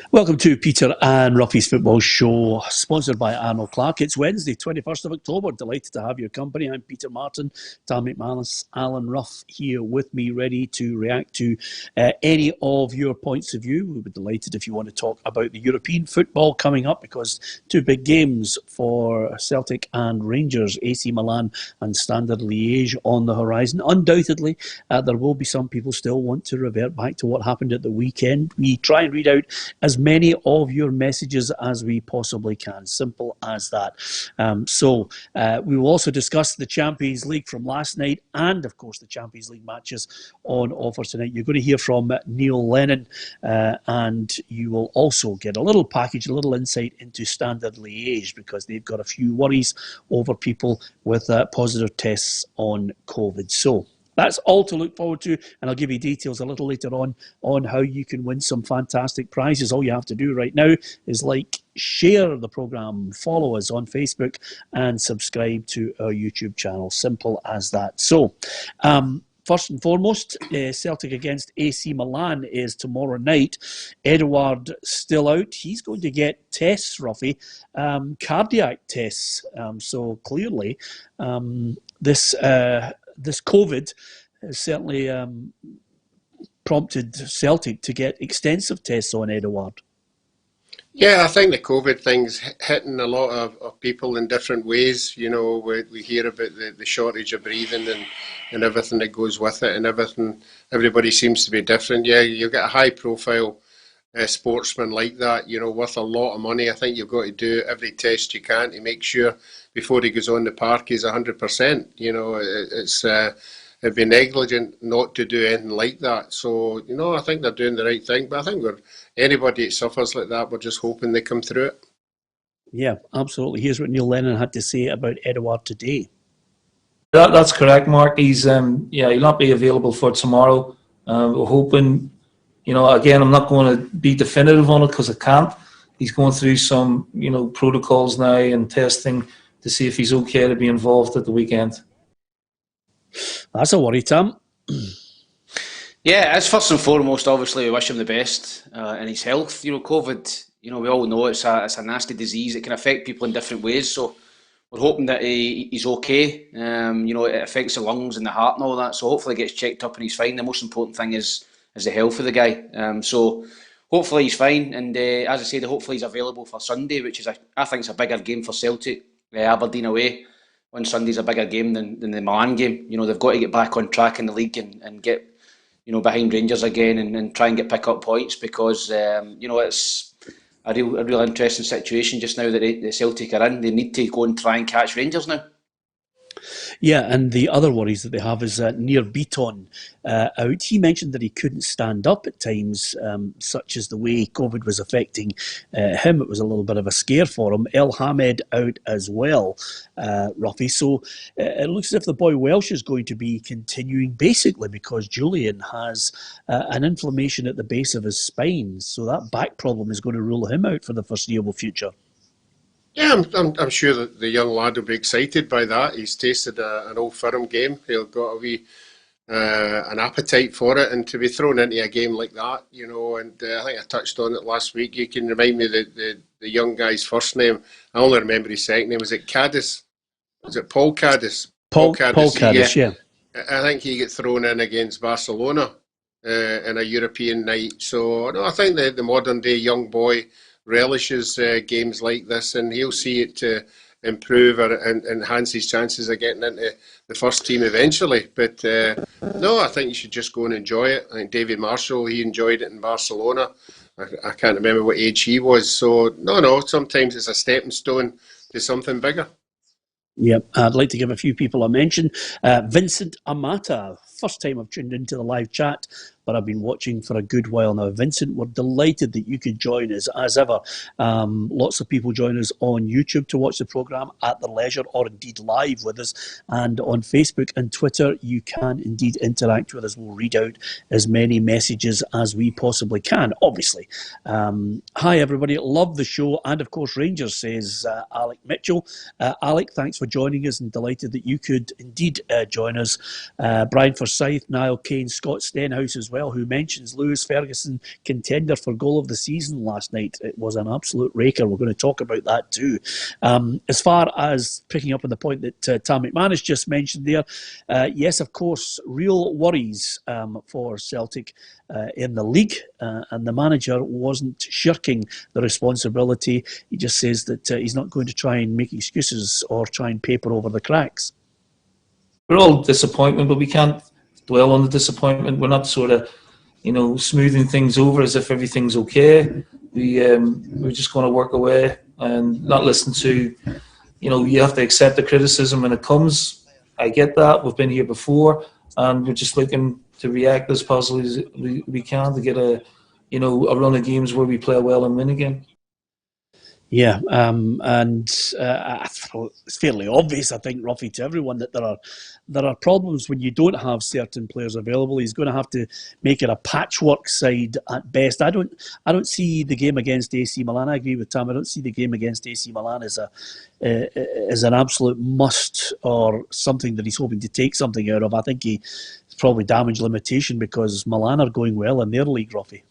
Welcome to Peter and Roughie's Football Show, sponsored by Arnold Clark. It's Wednesday, 21st of October. Delighted to have your company. I'm Peter Martin, Tam McManus, Alan Rough here with me, ready to react to any of your points of view. We'll be delighted if you want to talk about the European football coming up, because two big games for Celtic and Rangers, AC Milan and Standard Liège on the horizon. Undoubtedly, there will be some people still want to revert back to what happened at the weekend. We try and read out as many of your messages as we possibly can. Simple as that. We will also discuss the Champions League from last night and, of course, the Champions League matches on offer tonight. You're going to hear from Neil Lennon, and you will also get a little package, a little insight into Standard Liège, because they've got a few worries over people with positive tests on COVID. So that's all to look forward to, and I'll give you details a little later on how you can win some fantastic prizes. All you have to do right now is share the programme, follow us on Facebook, and subscribe to our YouTube channel. Simple as that. So, first and foremost, Celtic against AC Milan is tomorrow night. Edouard still out. He's going to get tests, Roughie, cardiac tests. So clearly, this COVID has certainly prompted Celtic to get extensive tests on Edouard. Yeah, I think the COVID thing's hitting a lot of people in different ways. You know, we hear about the shortage of breathing and everything that goes with it, and everybody seems to be different. Yeah, you get a high profile sportsman like that, you know, worth a lot of money. I think you've got to do every test you can to make sure before he goes on the park he's 100%. You know, it'd be negligent not to do anything like that. So, you know, I think they're doing the right thing. But I think anybody that suffers like that, we're just hoping they come through it. Yeah, absolutely. Here's what Neil Lennon had to say about Edouard today. That's correct, Mark. He'll not be available for tomorrow. We're hoping, you know, again, I'm not going to be definitive on it because I can't. He's going through some, you know, protocols now and testing to see if he's okay to be involved at the weekend. That's a worry, Tam. Yeah, as first and foremost, obviously, we wish him the best in his health. You know, COVID, you know, we all know it's a nasty disease. It can affect people in different ways. So we're hoping that he's okay. You know, it affects the lungs and the heart and all that. So hopefully he gets checked up and he's fine. The most important thing is the health of the guy. So hopefully he's fine. And as I said, hopefully he's available for Sunday, which is, I think, it's a bigger game for Celtic. Aberdeen away on Sunday's a bigger game than the Milan game. You know, they've got to get back on track in the league and get, you know, behind Rangers again and try and pick up points, because you know, it's a real interesting situation just now that the Celtic are in. They need to go and try and catch Rangers now. Yeah, and the other worries that they have is Nir Beaton out. He mentioned that he couldn't stand up at times, such as the way COVID was affecting him. It was a little bit of a scare for him. El Hamed out as well, Roughie. So it looks as if the boy Welsh is going to be continuing, basically because Julian has an inflammation at the base of his spine. So that back problem is going to rule him out for the foreseeable future. Yeah, I'm sure that the young lad will be excited by that. He's tasted an Old Firm game. He'll got an appetite for it, and to be thrown into a game like that, you know. And I think I touched on it last week. You can remind me the young guy's first name. I only remember his second name. Was it Caddis? Was it Paul Caddis? Paul Caddis, yeah. I think he got thrown in against Barcelona in a European night. So no, I think the modern day young boy relishes games like this, and he'll see it to improve or enhance his chances of getting into the first team eventually. But no, I think you should just go and enjoy it. I think David Marshall, he enjoyed it in Barcelona. I can't remember what age he was. So no, sometimes it's a stepping stone to something bigger. Yep, I'd like to give a few people a mention. Vincent Amata, first time I've tuned into the live chat, but I've been watching for a good while now. Vincent, we're delighted that you could join us as ever. Lots of people join us on YouTube to watch the programme at their leisure, or indeed live with us. And on Facebook and Twitter, you can indeed interact with us. We'll read out as many messages as we possibly can, obviously. Hi, everybody. Love the show. And, of course, Rangers, says Alec Mitchell. Alec, thanks for joining us, and delighted that you could indeed join us. Brian Forsyth, Niall Kane, Scott Stenhouse as well. well, who mentions Lewis Ferguson, contender for goal of the season last night. It was an absolute raker. We're going to talk about that too. As far as picking up on the point that Tam McManus just mentioned there, yes, of course, real worries for Celtic in the league, and the manager wasn't shirking the responsibility. He just says that he's not going to try and make excuses or try and paper over the cracks. We're all disappointment, but we can't dwell on the disappointment. We're not sort of, smoothing things over as if everything's okay. We're just going to work away and not listen to, you have to accept the criticism when it comes. I get that. We've been here before, and we're just looking to react as positively as we can to get a run of games where we play well and win again. Yeah, and it's fairly obvious, I think, Roughie, to everyone that there are problems when you don't have certain players available. He's going to have to make it a patchwork side at best. I don't see the game against AC Milan. I agree with Tam. I don't see the game against AC Milan as an absolute must or something that he's hoping to take something out of. I think it's probably damage limitation because Milan are going well in their league, Roughie.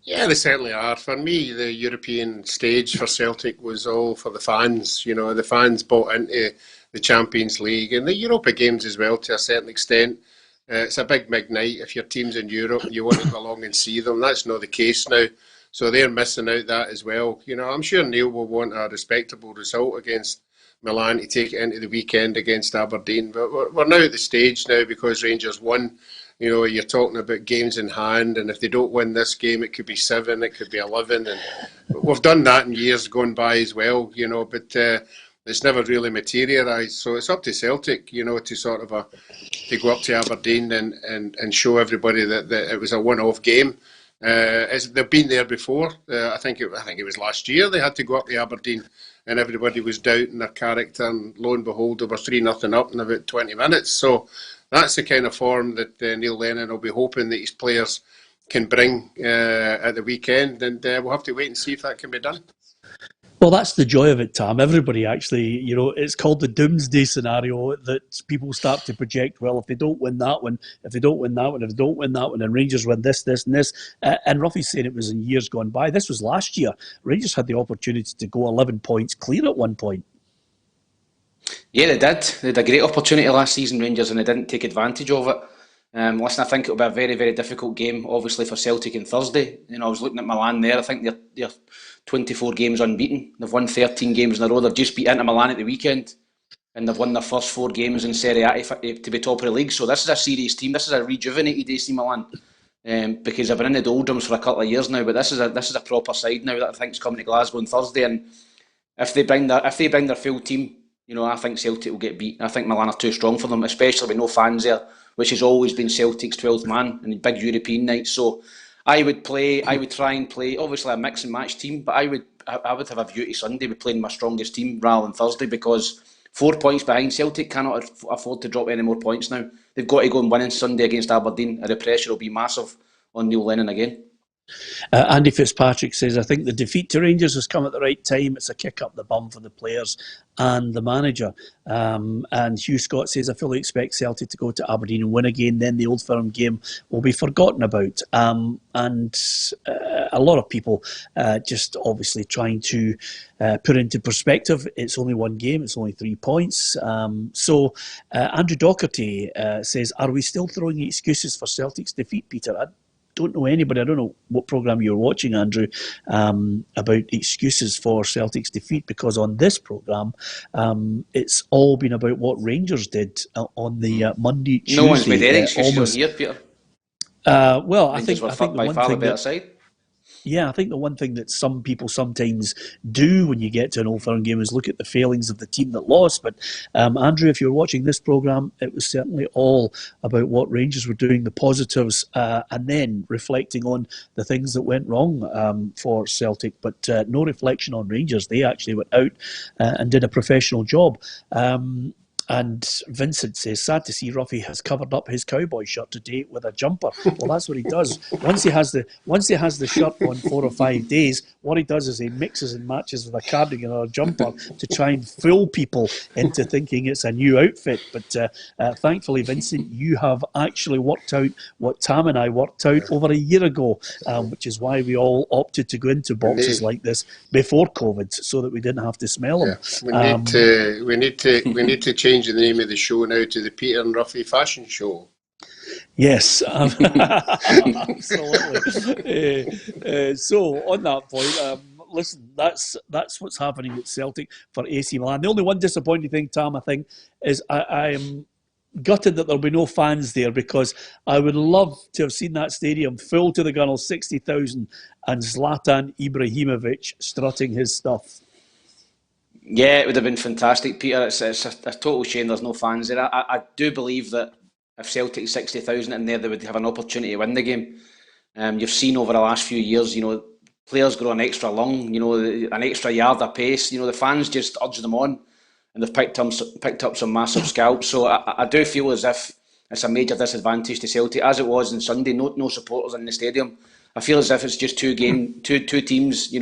Yeah, they certainly are. For me, the European stage for Celtic was all for the fans. The fans bought into the Champions League and the Europa games as well to a certain extent. It's a big night. If your team's in Europe and you want to go along and see them, that's not the case now. So they're missing out that as well. I'm sure Neil will want a respectable result against Milan to take it into the weekend against Aberdeen. But we're now at the stage now because Rangers won. You're talking about games in hand, and if they don't win this game, it could be 7, it could be 11, and we've done that in years gone by as well. But it's never really materialised. So it's up to Celtic, to sort of to go up to Aberdeen and show everybody that it was a one-off game. They've been there before. I think it was last year they had to go up to Aberdeen, and everybody was doubting their character, and lo and behold, they were 3-0 up in about 20 minutes. So that's the kind of form that Neil Lennon will be hoping that his players can bring at the weekend, and we'll have to wait and see if that can be done. Well, that's the joy of it, Tam. Everybody actually, it's called the doomsday scenario that people start to project, well, if they don't win that one, if they don't win that one, if they don't win that one, and Rangers win this, and this. And Ruffy's saying it was in years gone by. This was last year. Rangers had the opportunity to go 11 points clear at one point. Yeah, they did. They had a great opportunity last season, Rangers, and they didn't take advantage of it. Listen, I think it'll be a very, very difficult game, obviously, for Celtic on Thursday. I was looking at Milan there. I think they're 24 games unbeaten. They've won 13 games in a row. They've just beat Inter Milan at the weekend, and they've won their first 4 games in Serie A to be top of the league. So this is a serious team. This is a rejuvenated AC Milan, because they've been in the doldrums for a couple of years now. But this is a proper side now that I think is coming to Glasgow on Thursday. And if they bring their full team, I think Celtic will get beat. I think Milan are too strong for them, especially with no fans there, which has always been Celtic's 12th man in big European nights. So I would try and play, obviously a mix and match team, but I would have a view to Sunday with playing my strongest team rather than Thursday, because 4 points behind, Celtic cannot afford to drop any more points now. They've got to go and win on Sunday against Aberdeen, and the pressure will be massive on Neil Lennon again. Andy Fitzpatrick says, I think the defeat to Rangers has come at the right time. It's a kick up the bum for the players and the manager. And Hugh Scott says, I fully expect Celtic to go to Aberdeen and win again. Then the Old Firm game will be forgotten about. And a lot of people just obviously trying to put into perspective, it's only one game, it's only 3 points. So Andrew Docherty says, are we still throwing excuses for Celtic's defeat, Peter? I don't know anybody, I don't know what programme you're watching, Andrew, about excuses for Celtic's defeat, because on this programme it's all been about what Rangers did on the Monday, Tuesday. No one's made any excuses on here, Peter. Well, Rangers I think by far the better side. Yeah, I think the one thing that some people sometimes do when you get to an Old Firm game is look at the failings of the team that lost. But Andrew, if you're watching this programme, it was certainly all about what Rangers were doing, the positives, and then reflecting on the things that went wrong for Celtic. But no reflection on Rangers. They actually went out and did a professional job. And Vincent says, sad to see Roughie has covered up his cowboy shirt today with a jumper. Well, that's what he does. Once he has the shirt on 4 or 5 days, what he does is he mixes and matches with a cardigan or a jumper to try and fool people into thinking it's a new outfit. But thankfully, Vincent, you have actually worked out what Tam and I worked out over a year ago, which is why we all opted to go into boxes like this before COVID, so that we didn't have to smell them. We need to change the name of the show now to the Peter and Roughie Fashion Show. Yes, absolutely. So on that point, listen, that's what's happening at Celtic for AC Milan. The only one disappointing thing, Tam, I think, is I am gutted that there'll be no fans there, because I would love to have seen that stadium full to the gunnel, 60,000, and Zlatan Ibrahimovic strutting his stuff. Yeah, it would have been fantastic, Peter. It's a total shame there's no fans there. I do believe that if Celtic 60,000 in there, they would have an opportunity to win the game. You've seen over the last few years, players grow an extra lung, an extra yard of pace. The fans just urge them on, and they've picked up some massive scalps. So I do feel as if it's a major disadvantage to Celtic, as it was on Sunday. No supporters in the stadium. I feel as if it's just two teams,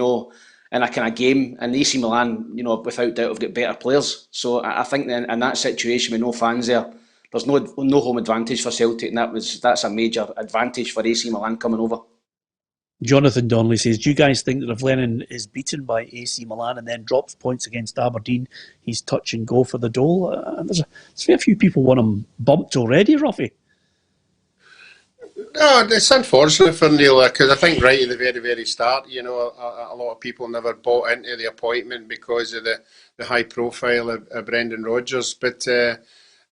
in a kind of game, and AC Milan, without doubt, have got better players. So I think in that situation with no fans there, there's no home advantage for Celtic, and that's a major advantage for AC Milan coming over. Jonathan Donnelly says, do you guys think that if Lennon is beaten by AC Milan and then drops points against Aberdeen, he's touch and go for the dole? There's a fair few people want him bumped already, Roughie. No, it's unfortunate for Neil, because I think right at the very, very start, a lot of people never bought into the appointment because of the high profile of Brendan Rodgers. But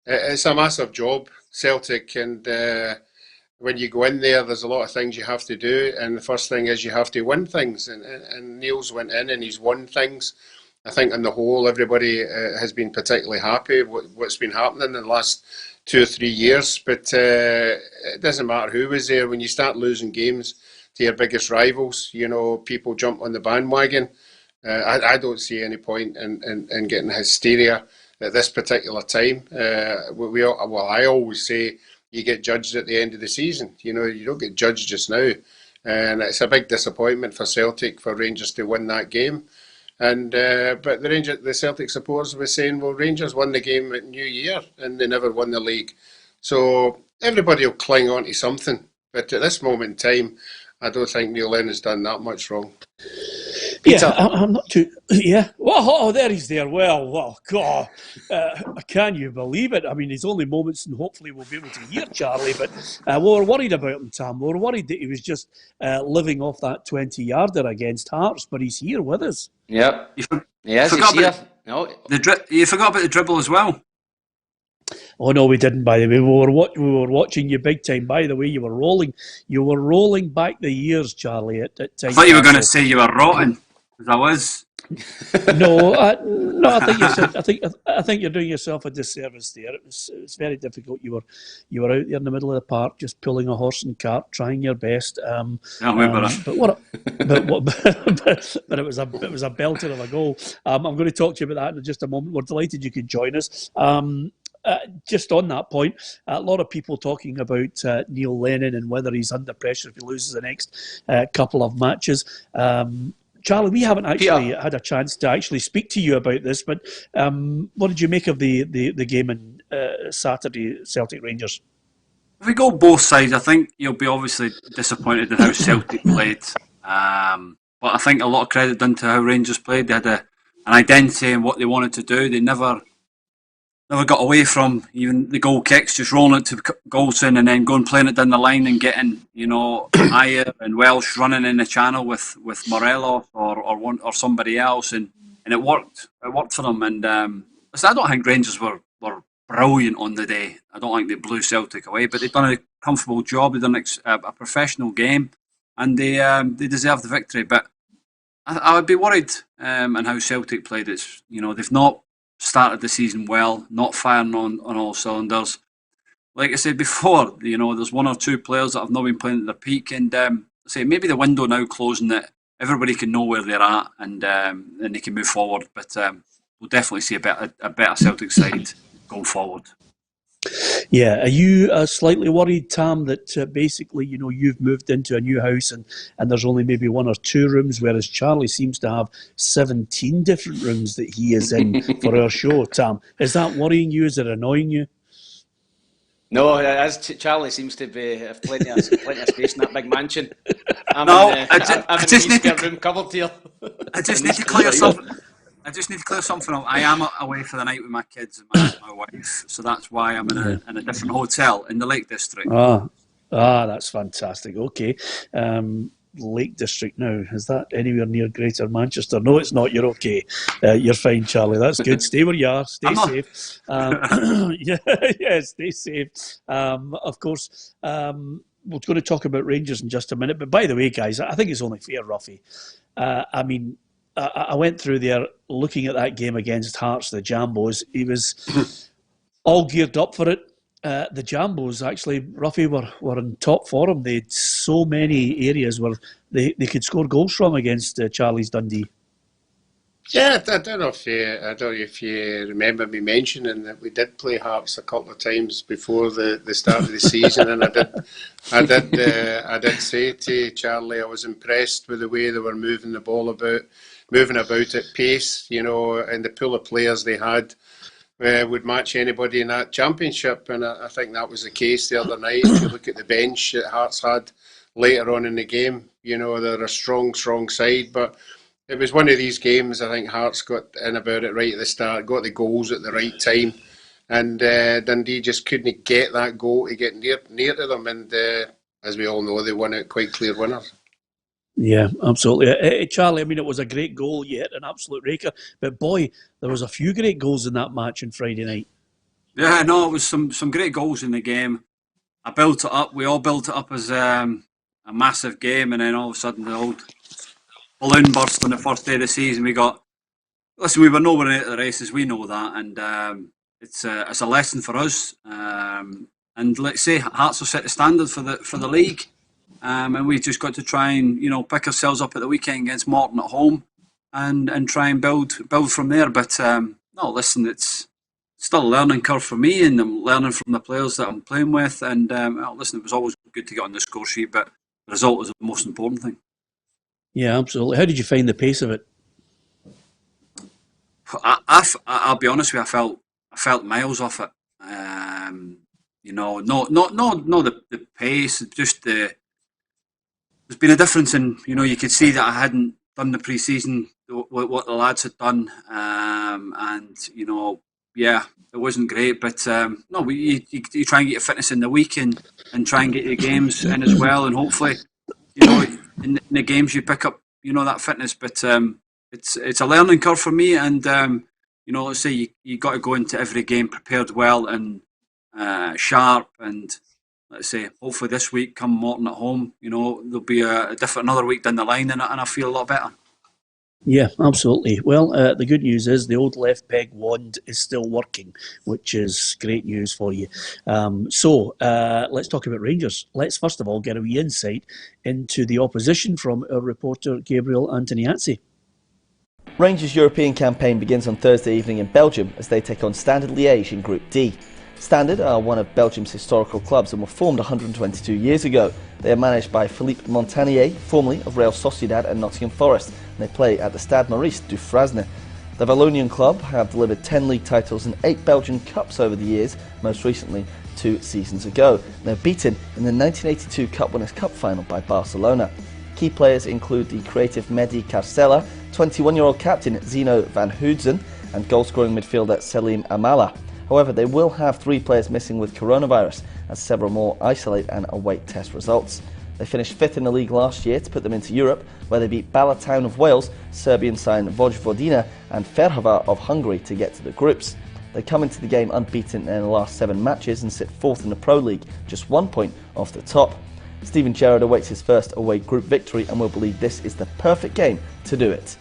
it's a massive job, Celtic, and when you go in there, there's a lot of things you have to do, and the first thing is you have to win things. And Neil's went in and he's won things. I think on the whole, everybody has been particularly happy with what's been happening in the last 2 or 3 years, but it doesn't matter who was there. When you start losing games to your biggest rivals, people jump on the bandwagon. I don't see any point in getting hysteria at this particular time. I always say you get judged at the end of the season. You don't get judged just now, and it's a big disappointment for Celtic for Rangers to win that game. And but the Celtic supporters were saying, well, Rangers won the game at New Year and they never won the league. So everybody will cling on to something. But at this moment in time, I don't think Neil Lennon's done that much wrong. Peter. Yeah, I'm not too... Yeah. Well, there he's there. Well, God. Can you believe it? I mean, it's only moments and hopefully we'll be able to hear Charlie, but we were worried about him, Tam. We were worried that he was just living off that 20-yarder against Hearts, but he's here with us. Yep. You forgot about the dribble as well. Oh no, we didn't. By the way, we were watching you big time. By the way, you were rolling back the years, Charlie. At I thought you were going to say you were rotten, as I was. No. I think you're doing yourself a disservice there. It was very difficult. You were out there in the middle of the park, just pulling a horse and cart, trying your best. I remember it. But it was a belter of a goal. I'm going to talk to you about that in just a moment. We're delighted you could join us. Just on that point, a lot of people talking about Neil Lennon and whether he's under pressure if he loses the next couple of matches. Charlie, we haven't actually had a chance to actually speak to you about this, but what did you make of the game on Saturday, Celtic Rangers? If we go both sides, I think you'll be obviously disappointed in how Celtic played. But I think a lot of credit done to how Rangers played. They had an identity in what they wanted to do. They never got away from even the goal kicks, just rolling it to Goldson and then going playing it down the line and getting, Ayer and Welsh running in the channel with Morelos or somebody else, and it worked. It worked for them. And I don't think Rangers were brilliant on the day. I don't think they blew Celtic away, but they've done a comfortable job. They've done a professional game, and they deserve the victory. But I would be worried in how Celtic played. It's they've not started the season well, not firing on all cylinders. Like I said before, there's one or two players that have not been playing at their peak, and maybe the window now closing that everybody can know where they're at and they can move forward. But we'll definitely see a better Celtic side going forward. Yeah, are you slightly worried, Tam, that basically, you've moved into a new house and there's only maybe one or two rooms, whereas Charlie seems to have 17 different rooms that he is in for our show, Tam? Is that worrying you? Is it annoying you? No, as Charlie seems to have plenty of space in that big mansion. I'm I in just the need Easter to. room covered here. I just need to clear something. I just need to clear something up. I am away for the night with my kids and my wife, so that's why I'm in a different hotel in the Lake District. That's fantastic. Okay. Lake District now, is that anywhere near Greater Manchester? No, it's not. You're okay. You're fine, Charlie. That's good. Stay where you are. Stay safe. Yeah, stay safe. Of course, we're going to talk about Rangers in just a minute. But by the way, guys, I think it's only fair, Roughie. I went through there looking at that game against Hearts, the Jambos. He was all geared up for it. The Jambos, actually, Roughie, were in top form. They had so many areas where they could score goals from against Charlie's Dundee. Yeah, I don't know if you remember me mentioning that we did play Hearts a couple of times before the start of the season, and I did say to Charlie I was impressed with the way they were moving about at pace, and the pool of players they had would match anybody in that championship, and I think that was the case the other night. If you look at the bench that Hearts had later on in the game, they're a strong side, but it was one of these games. I think Hearts got in about it right at the start, got the goals at the right time, and Dundee just couldn't get that goal to get near to them, and as we all know, they won out quite clear winners. Yeah, absolutely. Charlie, it was a great goal. You hit an absolute raker. But boy, there was a few great goals in that match on Friday night. Yeah, no, it was some great goals in the game. I built it up. We all built it up as a massive game, and then all of a sudden the old balloon burst on the first day of the season. We were nowhere near the races. We know that, and it's a lesson for us. And let's say Hearts will set the standard for the league. And we just got to try and pick ourselves up at the weekend against Morton at home, and try and build from there. But no, listen, it's still a learning curve for me, and I'm learning from the players that I'm playing with. And listen, it was always good to get on the score sheet, but the result was the most important thing. Yeah, absolutely. How did you find the pace of it? I'll be honest with you, I felt miles off it. Not the pace, just there's been a difference in, you could see that I hadn't done the pre-season, what the lads had done, it wasn't great, but no, you try and get your fitness in the week and try and get your games in as well, and hopefully, in the games you pick up, that fitness, but it's a learning curve for me, and let's say you got to go into every game prepared well and sharp, and let's say hopefully this week come Morton at home, there'll be another week down the line, and I feel a lot better. Yeah, absolutely. Well, the good news is the old left peg wand is still working, which is great news for you. So let's talk about Rangers. Let's first of all get a wee insight into the opposition from our reporter Gabriel Antoniazzi. Rangers' European campaign begins on Thursday evening in Belgium as they take on Standard Liège in Group D. Standard are one of Belgium's historical clubs and were formed 122 years ago. They are managed by Philippe Montagnier, formerly of Real Sociedad and Nottingham Forest, and they play at the Stade Maurice du Frasne. The Wallonian club have delivered 10 league titles and 8 Belgian Cups over the years, most recently 2 seasons ago. They were beaten in the 1982 Cup Winners' Cup final by Barcelona. Key players include the creative Mehdi Carcella, 21-year-old captain Zeno van Hoodsen, and goal-scoring midfielder Selim Amala. However, they will have 3 players missing with coronavirus, as several more isolate and await test results. They finished 5th in the league last year to put them into Europe, where they beat Ballatown of Wales, Serbian side Vojvodina and Ferhova of Hungary to get to the groups. They come into the game unbeaten in the last 7 matches and sit 4th in the Pro League, just 1 point off the top. Steven Gerrard awaits his first away group victory and will believe this is the perfect game to do it.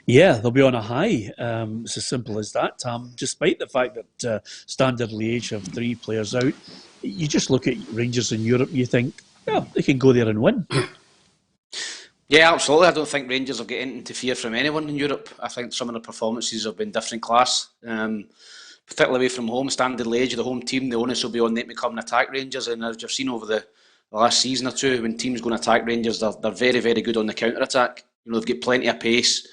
Yeah, they'll be on a high. It's as simple as that, Tam. Despite the fact that Standard Liège have 3 players out, you just look at Rangers in Europe and you think, yeah, they can go there and win. Yeah, absolutely. I don't think Rangers will get anything to fear from anyone in Europe. I think some of the performances have been different class. particularly away from home, Standard Liège, the home team, the onus will be on them to come and attack Rangers. And as you've seen over the last season or two, when teams go and attack Rangers, they're very, very good on the counter-attack. They've got plenty of pace,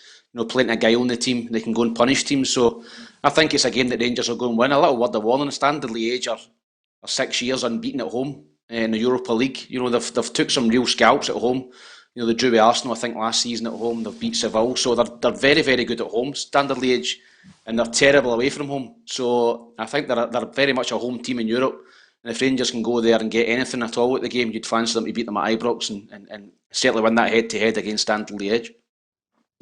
plenty of guile on the team. They can go and punish teams. So I think it's a game that Rangers will go and win. A little word of warning, Standard Liège are 6 years unbeaten at home in the Europa League. They've took some real scalps at home. They drew with Arsenal, I think, last season at home. They've beat Seville. So they're very, very good at home, Standard Liège, and they're terrible away from home. So I think they're very much a home team in Europe. And if Rangers can go there and get anything at all at the game, you'd fancy them to beat them at Ibrox and certainly win that head-to-head against Standard Liège.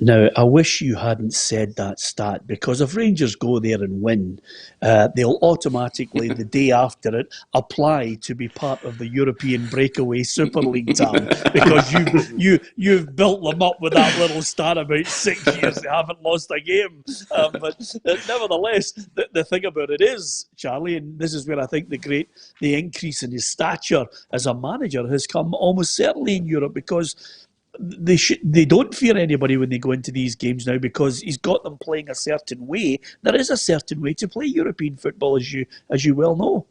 Now, I wish you hadn't said that stat, because if Rangers go there and win, they'll automatically, the day after it, apply to be part of the European Breakaway Super League, Tam, because you've built them up with that little stat about 6 years they haven't lost a game. But nevertheless, the thing about it is, Charlie, and this is where I think the increase in his stature as a manager has come almost certainly in Europe, because they don't fear anybody when they go into these games now, because he's got them playing a certain way. There is a certain way to play European football, as you well know.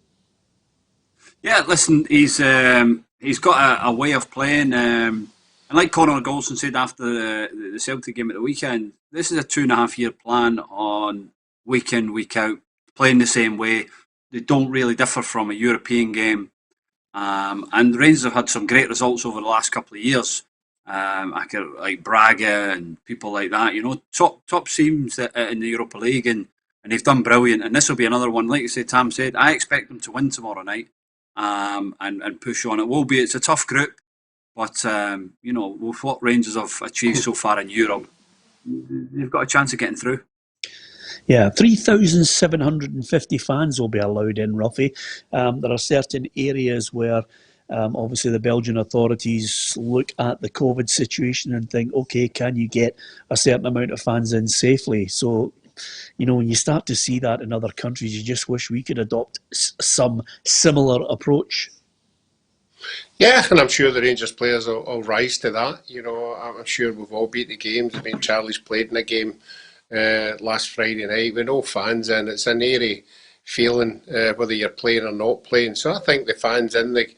Yeah, listen, he's got a way of playing, and like Conor Golson said after the Celtic game at the weekend, this is a 2.5 year plan on week in, week out, playing the same way. They don't really differ from a European game, and the Rangers have had some great results over the last couple of years. Like Braga and people like that, top teams in the Europa League, and they've done brilliant. And this will be another one, like you say, Tam said. I expect them to win tomorrow night, and push on. It's a tough group, but with what Rangers have achieved so far in Europe, they've got a chance of getting through. Yeah, 3,750 fans will be allowed in, Roughie. There are certain areas where obviously the Belgian authorities look at the COVID situation and think, okay, can you get a certain amount of fans in safely? So, when you start to see that in other countries, you just wish we could adopt some similar approach. Yeah, and I'm sure the Rangers players will rise to that. I'm sure we've all beat the games. I mean, Charlie's played in a game last Friday night with no fans in. It's an eerie feeling whether you're playing or not playing. So I think the fans in the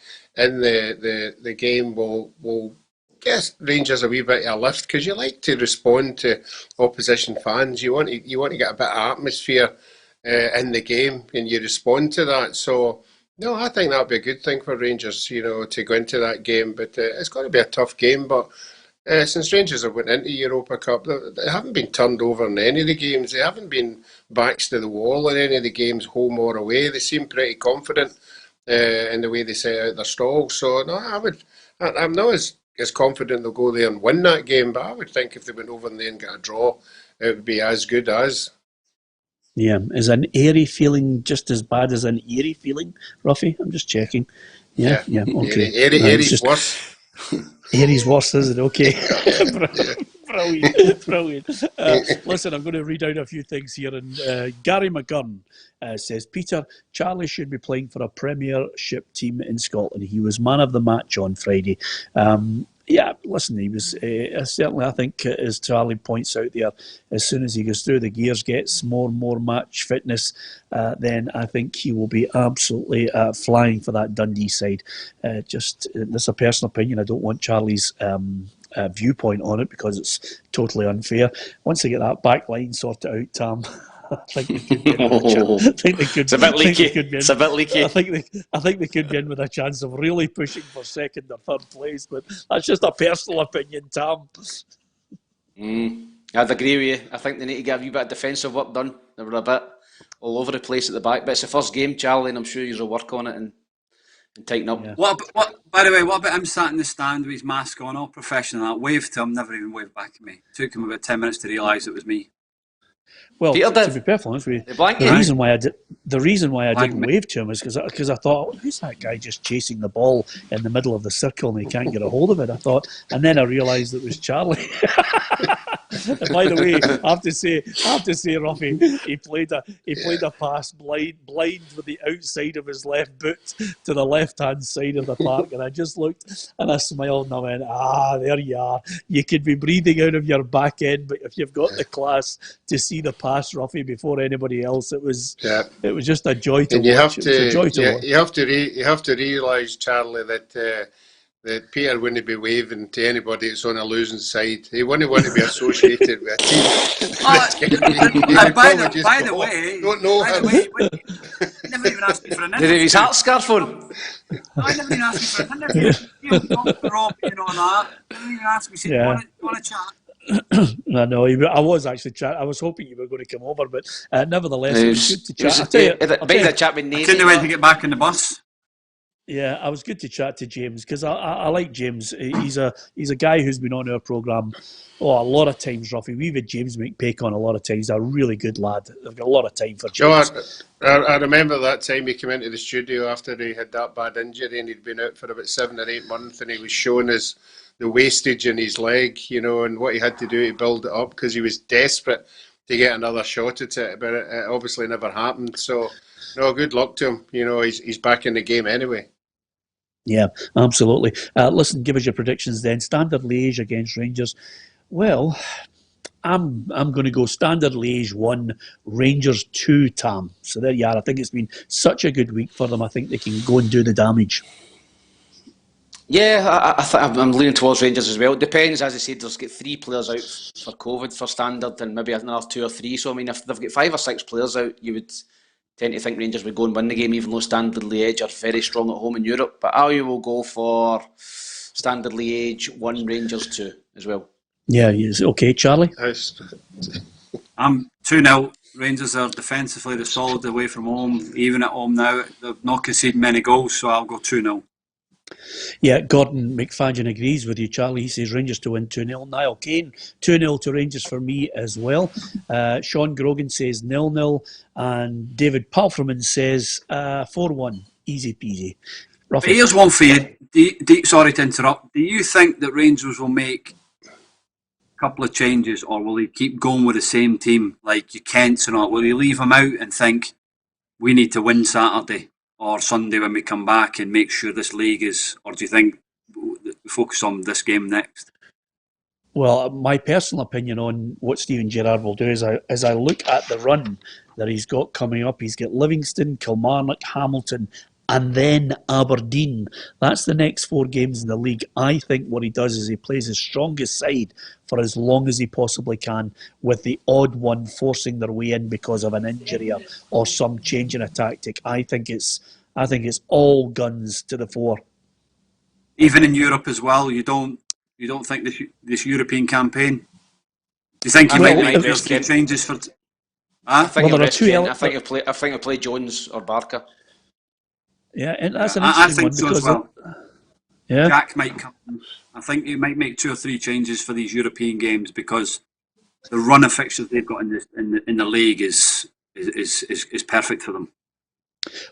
game will give Rangers a wee bit of a lift, because you like to respond to opposition fans. You want to get a bit of atmosphere in the game, and you respond to that. So no, I think that would be a good thing for Rangers, to go into that game. But it's going to be a tough game. But since Rangers have went into Europa Cup, they haven't been turned over in any of the games. They haven't been backs to the wall in any of the games, home or away. They seem pretty confident in the way they set out their stalls. So no, I'm not as confident they'll go there and win that game, but I would think if they went over there and got a draw, it would be as good as. Yeah, is an airy feeling just as bad as an eerie feeling, Roughie? I'm just checking. Yeah, okay. Airy's worse. Airy's worse, is it? Okay. Brilliant. Listen, I'm going to read out a few things here. And Gary McGurn says, Peter, Charlie should be playing for a Premiership team in Scotland. He was man of the match on Friday. Yeah, listen, he was certainly, I think, as Charlie points out there, as soon as he goes through the gears, gets more and more match fitness, then I think he will be absolutely flying for that Dundee side. Just, that's a personal opinion. I don't want Charlie's viewpoint on it, because it's totally unfair. Once they get that back line sorted out, Tam, I think they could get It's a bit leaky. It's a bit leaky. I think they could be in with a chance of really pushing for second or third place, but that's just a personal opinion, Tam. I'd agree with you. I think they need to get a wee bit of defensive work done. They were a bit all over the place at the back, but it's the first game, Charlie, and I'm sure you'll work on it and tighten up. Yeah. What? By the way, what about him sat in the stand with his mask on, all professional? I waved to him, never even waved back at me. It took him about 10 minutes to realise it was me. Well, to be perfectly honest with you, the reason why I didn't wave to him is because I thought, who's that guy just chasing the ball in the middle of the circle and he can't get a hold of it? I thought, and then I realised it was Charlie. By the way, I have to say, Roughie, he played a pass blind with the outside of his left boot to the left-hand side of the park, and I just looked and I smiled and I went, there you are. You could be breathing out of your back end, but if you've got the class to see the pass, Roughie, before anybody else, it was just a joy to watch. You have to realise, Charlie, that Peter wouldn't be waving to anybody that's on a losing side. He wouldn't want to be associated with a team. By the way, he never even asked me for an interview. Did he have his heart scarf on? I never even asked me for an interview. Rob, that. He never even asked me, said, want to chat? I know. I was actually chatting. I was hoping you were going to come over, but nevertheless, it was good to chat. I couldn't wait to get back in the bus. Yeah, I was good to chat to James because I like James. He's a guy who's been on our programme a lot of times, Roughie. We've had James McPake on a lot of times. He's a really good lad. I've got a lot of time for James. I remember that time he came into the studio after he had that bad injury and he'd been out for about 7 or 8 months, and he was showing us the wastage in his leg, and what he had to do to build it up because he was desperate to get another shot at it, but it obviously never happened. So, no, good luck to him. He's back in the game anyway. Yeah, absolutely. Listen, give us your predictions then. Standard Liège against Rangers. Well, I'm going to go Standard Liège 1, Rangers 2, Tam. So there you are. I think it's been such a good week for them. I think they can go and do the damage. Yeah, I'm leaning towards Rangers as well. It depends, as I said, there's got 3 players out for COVID for Standard and maybe another 2 or 3. So, I mean, if they've got 5 or 6 players out, you would tend to think Rangers would go and win the game, even though Standard Liège are very strong at home in Europe. But I will go for Standard Liège 1, Rangers 2 as well. Yeah, okay, Charlie? I'm 2-0. Rangers are defensively they're solid away from home. Even at home now, they've not conceded many goals, so I'll go 2-0. Yeah, Gordon McFadden agrees with you, Charlie. He says Rangers to win 2-0. Niall Kane, 2-0 to Rangers for me as well. Sean Grogan says 0-0. And David Palfreman says 4-1. Easy peasy. But here's one for you. Sorry to interrupt. Do you think that Rangers will make a couple of changes, or will they keep going with the same team like your Kents and all? Will you leave them out and think we need to win Saturday or Sunday when we come back and make sure this league is, or do you think we focus on this game next? Well, my personal opinion on what Steven Gerrard will do is as I look at the run that he's got coming up, he's got Livingston, Kilmarnock, Hamilton, and then Aberdeen. That's the next 4 games in the league. I think what he does is he plays his strongest side for as long as he possibly can, with the odd one forcing their way in because of an injury or some change in a tactic. I think it's all guns to the fore. Even in Europe as well, you don't think this European campaign? Do you think he might make those 3 changes for? I think he'll play Jones or Barker. Yeah, and that's an interesting one. So as well. Yeah, Jack might come. I think he might make 2 or 3 changes for these European games because the run of fixtures they've got in the league is perfect for them.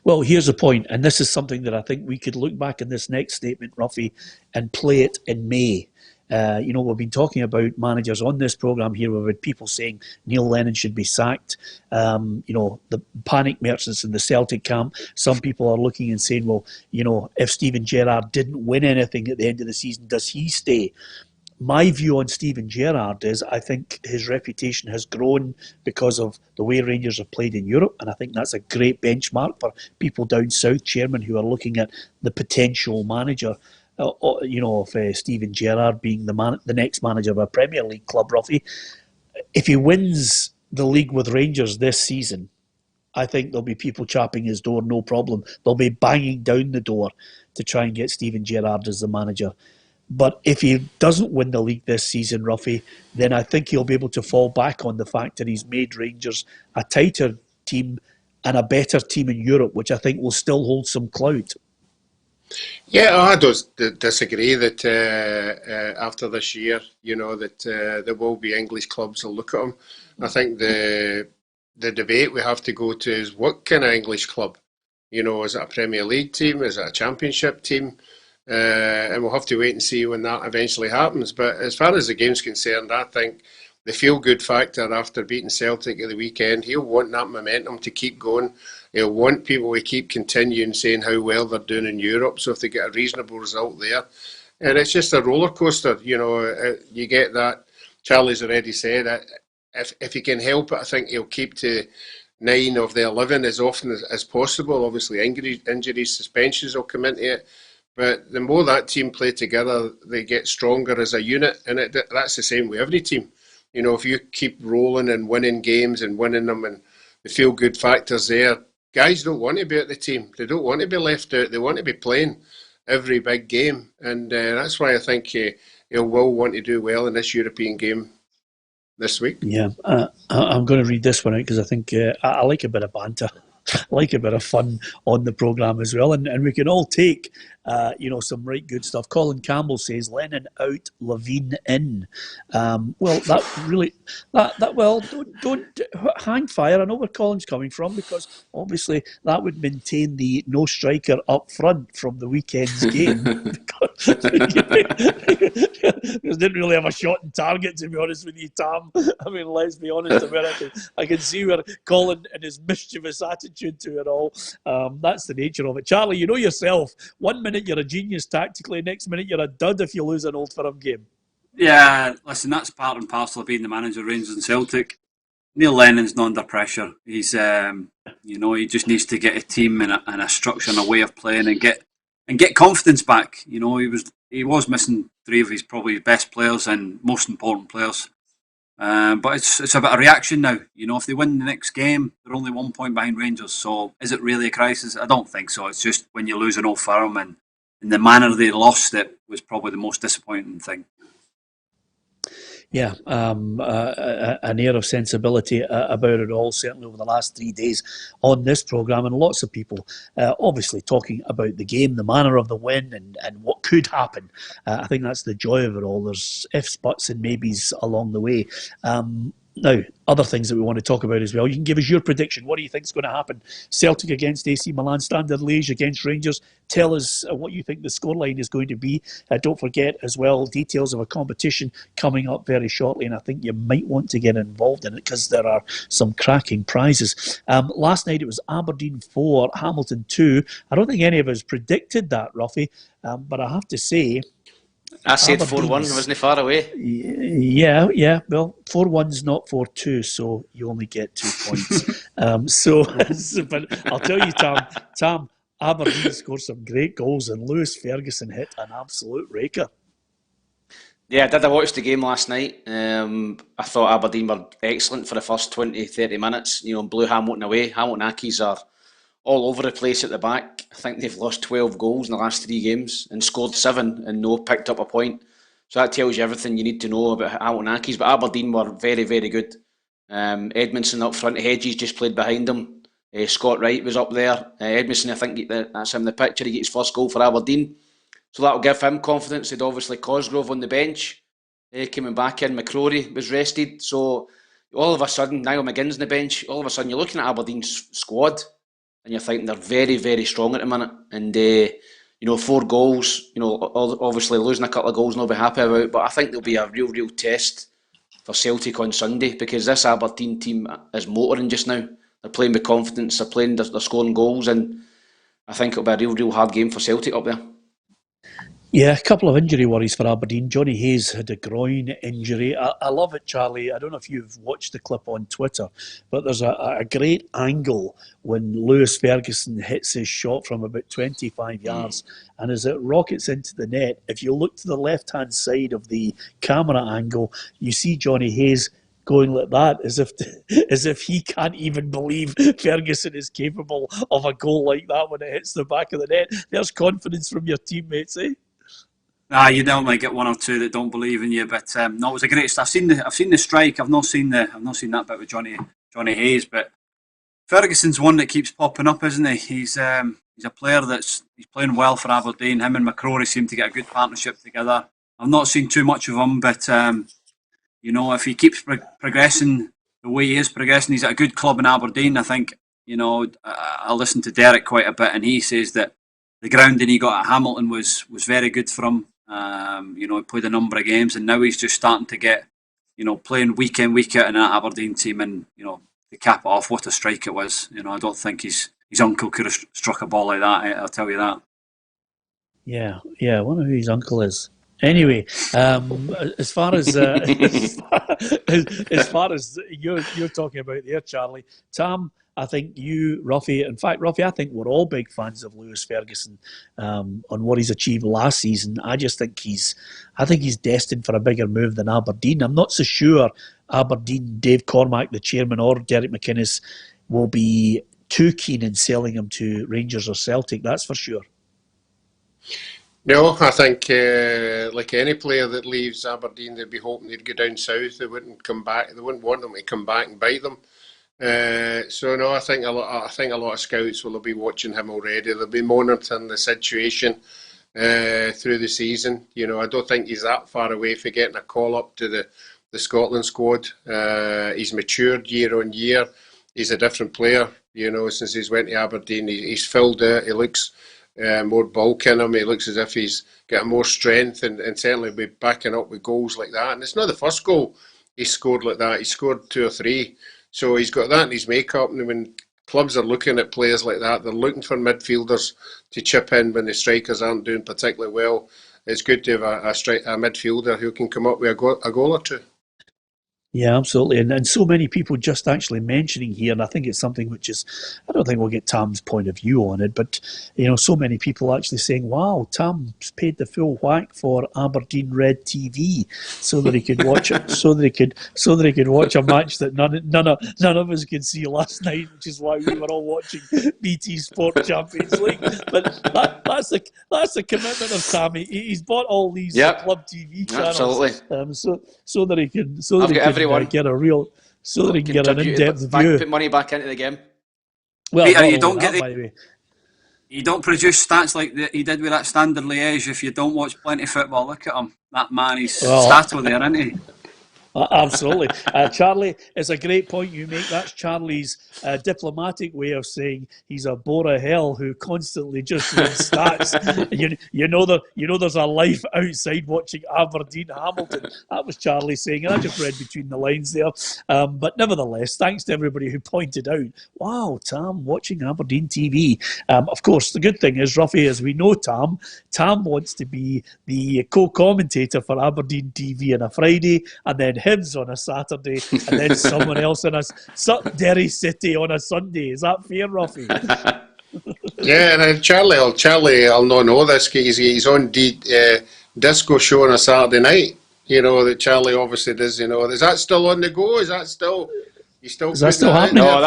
Well, here's the point, and this is something that I think we could look back in this next statement, Roughie, and play it in May. We've been talking about managers on this programme here. We've had people saying Neil Lennon should be sacked. The panic merchants in the Celtic camp. Some people are looking and saying, well, if Steven Gerrard didn't win anything at the end of the season, does he stay? My view on Steven Gerrard is I think his reputation has grown because of the way Rangers have played in Europe, and I think that's a great benchmark for people down south, chairman, who are looking at the potential manager. Of Steven Gerrard being the next manager of a Premier League club, Roughie. If he wins the league with Rangers this season, I think there'll be people chapping his door, no problem. They'll be banging down the door to try and get Steven Gerrard as the manager. But if he doesn't win the league this season, Roughie, then I think he'll be able to fall back on the fact that he's made Rangers a tighter team and a better team in Europe, which I think will still hold some clout. Yeah, I don't disagree that after this year, that there will be English clubs that look at him. I think the debate we have to go to is what kind of English club? Is it a Premier League team? Is it a Championship team? And we'll have to wait and see when that eventually happens. But as far as the game's concerned, I think the feel-good factor after beating Celtic at the weekend. He'll want that momentum to keep going. He'll want people to keep continuing saying how well they're doing in Europe. So if they get a reasonable result there, and it's just a roller coaster, you get that. Charlie's already said if he can help it, I think he'll keep to 9 of the 11 as often as possible. Obviously, injuries, suspensions will come into it. But the more that team play together, they get stronger as a unit, and that's the same with every team. If you keep rolling and winning games and winning them, and the feel-good factors there, guys don't want to be at the team. They don't want to be left out. They want to be playing every big game, and that's why I think he will want to do well in this European game this week. Yeah, I'm going to read this one out because I think I like a bit of banter. I like a bit of fun on the programme as well, and we can all take some right good stuff. Colin Campbell says Lennon out, Levine in. Well, that really don't hang fire. I know where Colin's coming from, because obviously that would maintain the no striker up front from the weekend's game. Because didn't really have a shot in target, to be honest with you, Tam. I mean, let's be honest. I can see where Colin and his mischievous attitude to it all. That's the nature of it. Charlie, you know yourself. 1 minute you're a genius tactically, next minute you're a dud if you lose an Old Firm game. Yeah, listen, that's part and parcel of being the manager of Rangers and Celtic. Neil Lennon's not under pressure. He's, he just needs to get a team and a structure and a way of playing and get confidence back. He was missing 3 of his probably best players and most important players. But it's about a reaction now. If they win the next game, they're only 1 point behind Rangers. So is it really a crisis? I don't think so. It's just when you lose an Old Firm, and in the manner they lost it was probably the most disappointing thing. Yeah, an air of sensibility about it all, certainly over the last 3 days on this programme, and lots of people obviously talking about the game, the manner of the win, and what could happen. I think that's the joy of it all. There's ifs, buts and maybes along the way. Now, other things that we want to talk about as well. You can give us your prediction. What do you think is going to happen? Celtic against AC Milan, Standard Liège against Rangers. Tell us what you think the scoreline is going to be. Don't forget as well, details of a competition coming up very shortly, and I think you might want to get involved in it because there are some cracking prizes. Last night it was Aberdeen 4, Hamilton 2. I don't think any of us predicted that, Roughie, but I have to say, I said 4-1, wasn't far away. Yeah. Well, 4-1's not 4-2, so you only get 2 points. But I'll tell you, Tam, Aberdeen scored some great goals, and Lewis Ferguson hit an absolute raker. Yeah, I watched the game last night. I thought Aberdeen were excellent for the first 20, 30 minutes. Blew Hamilton away. Hamilton Accies are all over the place at the back. I think they've lost 12 goals in the last 3 games and scored 7 and picked up a point. So that tells you everything you need to know about Hamilton Accies. But Aberdeen were very, very good. Edmondson up front, Hedges just played behind him. Scott Wright was up there. Edmondson, I think that's him in the picture. He gets his first goal for Aberdeen. So that'll give him confidence. They'd obviously Cosgrove on the bench. Coming back in, McCrory was rested. So all of a sudden, Niall McGinn's on the bench. All of a sudden, you're looking at Aberdeen's squad, and you're thinking they're very, very strong at the minute. And 4 goals, obviously losing a couple of goals, not be happy about. But I think there'll be a real test for Celtic on Sunday, because this Aberdeen team is motoring just now. They're playing with confidence. They're scoring goals, and I think it'll be a real hard game for Celtic up there. Yeah, a couple of injury worries for Aberdeen. Johnny Hayes had a groin injury. I love it, Charlie. I don't know if you've watched the clip on Twitter, but there's a great angle when Lewis Ferguson hits his shot from about 25 yards. And as it rockets into the net, if you look to the left-hand side of the camera angle, you see Johnny Hayes going like that, as if he can't even believe Ferguson is capable of a goal like that when it hits the back of the net. There's confidence from your teammates, eh? You might get 1 or 2 that don't believe in you, but no, it was a great start. I've seen the strike. I've not seen that bit with Johnny Hayes, but Ferguson's one that keeps popping up, isn't he? He's a player he's playing well for Aberdeen. Him and McCrory seem to get a good partnership together. I've not seen too much of him, but if he keeps progressing the way he is progressing, he's at a good club in Aberdeen. I think I listened to Derek quite a bit, and he says that the grounding he got at Hamilton was very good for him. He played a number of games, and now he's just starting to get playing week in, week out in that Aberdeen team, and to cap it off, what a strike it was. I don't think his uncle could have struck a ball like that. I'll tell you that. Yeah, I wonder who his uncle is. Anyway, as far as as far as you're talking about there, Charlie, Tam, I think you, Roughie, in fact, Roughie, I think we're all big fans of Lewis Ferguson on what he's achieved last season. I just think he's destined for a bigger move than Aberdeen. I'm not so sure Aberdeen, Dave Cormack, the chairman, or Derek McInnes will be too keen in selling him to Rangers or Celtic. That's for sure. No, I think like any player that leaves Aberdeen, they'd be hoping they'd go down south. They wouldn't come back. They wouldn't want them to come back and bite them. So no, I think a lot of scouts will be watching him already. They'll be monitoring the situation through the season. I don't think he's that far away from getting a call up to the Scotland squad. He's matured year on year. He's a different player. Since he's went to Aberdeen, he's filled out. He looks more bulk in him. He looks as if he's got more strength and certainly be backing up with goals like that. And it's not the first goal he scored like that. He scored 2 or 3. So he's got that in his makeup. And when clubs are looking at players like that, they're looking for midfielders to chip in when the strikers aren't doing particularly well. It's good to have a midfielder who can come up with a goal or two. Yeah, absolutely. And so many people just actually mentioning here, and I think it's something which is, I don't think we'll get Tam's point of view on it, but, so many people actually saying, wow, Tam's paid the full whack for Aberdeen Red TV so that he could watch it, so that he could watch a match that none of us could see last night, which is why we were all watching BT Sport Champions League. But that's the commitment of Tam. He's bought all these club TV channels, absolutely. So that he can get a real, so that he can get an in-depth view. Put money back into the game. Well, Peter, you don't produce stats like he did with that Standard Liège if you don't watch plenty of football. Look at him, that man. He's stato there, isn't he? Absolutely. Charlie, it's a great point you make. That's Charlie's diplomatic way of saying he's a bore of hell who constantly just reads stats. There's a life outside watching Aberdeen Hamilton. That was Charlie saying, and I just read between the lines there. But nevertheless, thanks to everybody who pointed out, wow, Tam watching Aberdeen TV. Of course, the good thing is, Roughie, as we know Tam wants to be the co-commentator for Aberdeen TV on a Friday, and then Hibs on a Saturday, and then someone else on Derry City on a Sunday. Is that fair, Roughie? Yeah, and Charlie, I'll not know this. He's on disco show on a Saturday night. That Charlie obviously does. Is that still on the go? Is that still happening? No,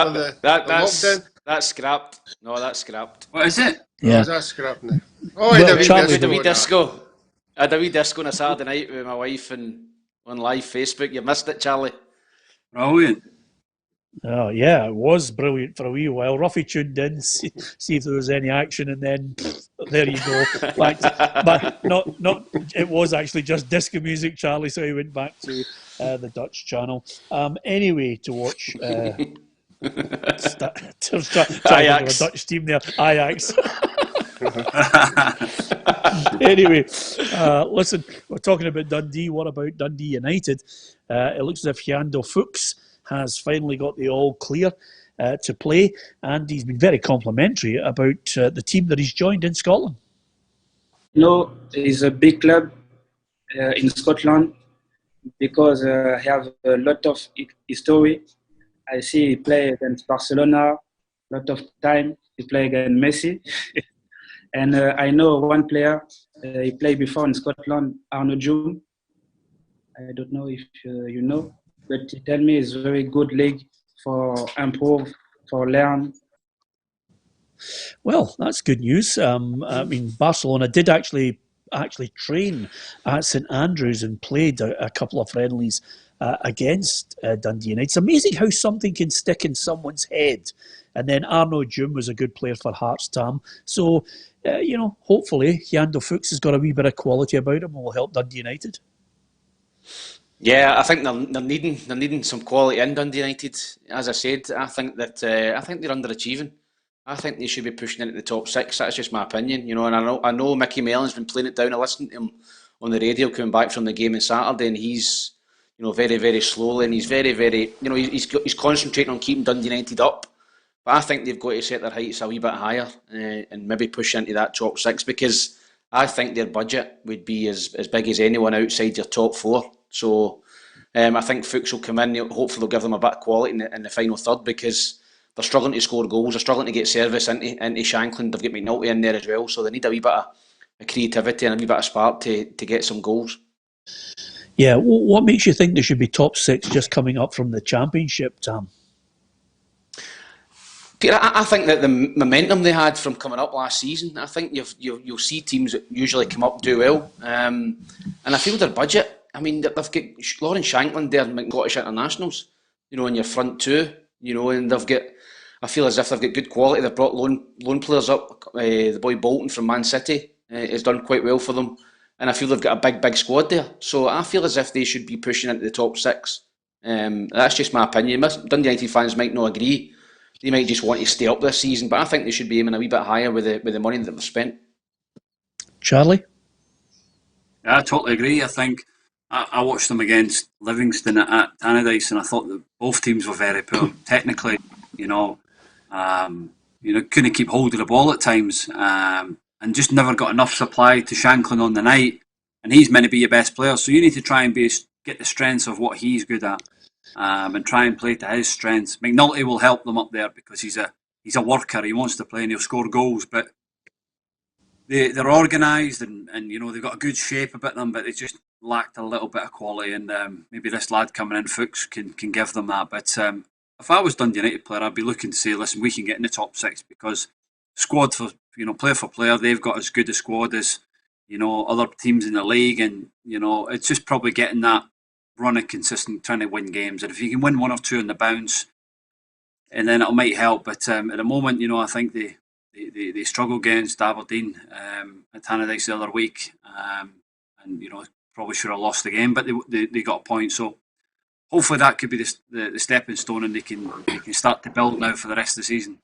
that's scrapped. No, that's scrapped. What is it? Yeah, is that scrapped now? Oh, I had a wee disco. I had a wee disco on a Saturday night with my wife and on live Facebook. You missed it, Charlie. Brilliant. Oh yeah, it was brilliant for a wee while. Roughie tuned in, see if there was any action, and then there you go. But not. It was actually just disco music, Charlie. So he went back to the Dutch channel. Anyway, to watch. Ajax. A Dutch team there, Ajax. Anyway, listen, we're talking about Dundee. What about Dundee United? It looks as if Hyando Fuchs has finally got the all clear to play, and he's been very complimentary about the team that he's joined in Scotland. It's a big club in Scotland because I have a lot of history. I see he play against Barcelona a lot of time. He play against Messi. And I know one player, he played before in Scotland, Arnold. I don't know if you know, but he tell me it's a very good league for improve, for learn. Well, that's good news. Barcelona did actually train at St Andrews and played a couple of friendlies against Dundee United. It's amazing how something can stick in someone's head. And then Arnaud Djoum was a good player for Hearts, Tam. So, hopefully Hyando Fuchs has got a wee bit of quality about him and will help Dundee United. Yeah, I think they're needing some quality in Dundee United. As I said, I think they're underachieving. I think they should be pushing into the top 6. That's just my opinion, And I know Mickey Mellon's been playing it down. I listened to him on the radio coming back from the game on Saturday, and he's very, very slowly, and he's very, very, he's concentrating on keeping Dundee United up. But I think they've got to set their heights a wee bit higher and maybe push into that top 6, because I think their budget would be as big as anyone outside your top 4. So I think Fuchs will come in. Hopefully they'll give them a bit of quality in the final third, because they're struggling to score goals. They're struggling to get service into Shankland. They've got McNulty in there as well. So they need a wee bit of creativity and a wee bit of spark to get some goals. Yeah, what makes you think there should be top 6 just coming up from the Championship, Tam? Peter, I think that the momentum they had from coming up last season, I think you'll see teams that usually come up do well. And I feel their budget, I mean, they've got Lawrence Shankland there, Scottish internationals, in your front 2, and they've got, I feel as if they've got good quality. They've brought loan players up. The boy Bolton from Man City has done quite well for them. And I feel they've got a big squad there. So I feel as if they should be pushing into the top 6. That's just my opinion. Dundee United fans might not agree. They might just want to stay up this season, but I think they should be aiming a wee bit higher with the money that they've spent. Charlie? Yeah, I totally agree. I think I watched them against Livingston at Tannadice, and I thought that both teams were very poor. Technically, couldn't keep hold of the ball at times, and just never got enough supply to Shankland on the night. And he's meant to be your best player, so you need to try and get the strengths of what he's good at. And try and play to his strengths. McNulty will help them up there because he's a worker. He wants to play and he'll score goals. But they're organised and they've got a good shape about them, but they just lacked a little bit of quality. And maybe this lad coming in, Fuchs, can give them that. But if I was Dundee United player, I'd be looking to say, listen, we can get in the top 6, because squad for player for player, they've got as good a squad as other teams in the league, and it's just probably getting that running consistent, trying to win games, and if you can win 1 or 2 on the bounce, and then it might help. But at the moment, I think they struggle against Aberdeen at Tannadice the other week, and probably should have lost the game, but they got a point. So hopefully that could be the stepping stone, and they can start to build now for the rest of the season.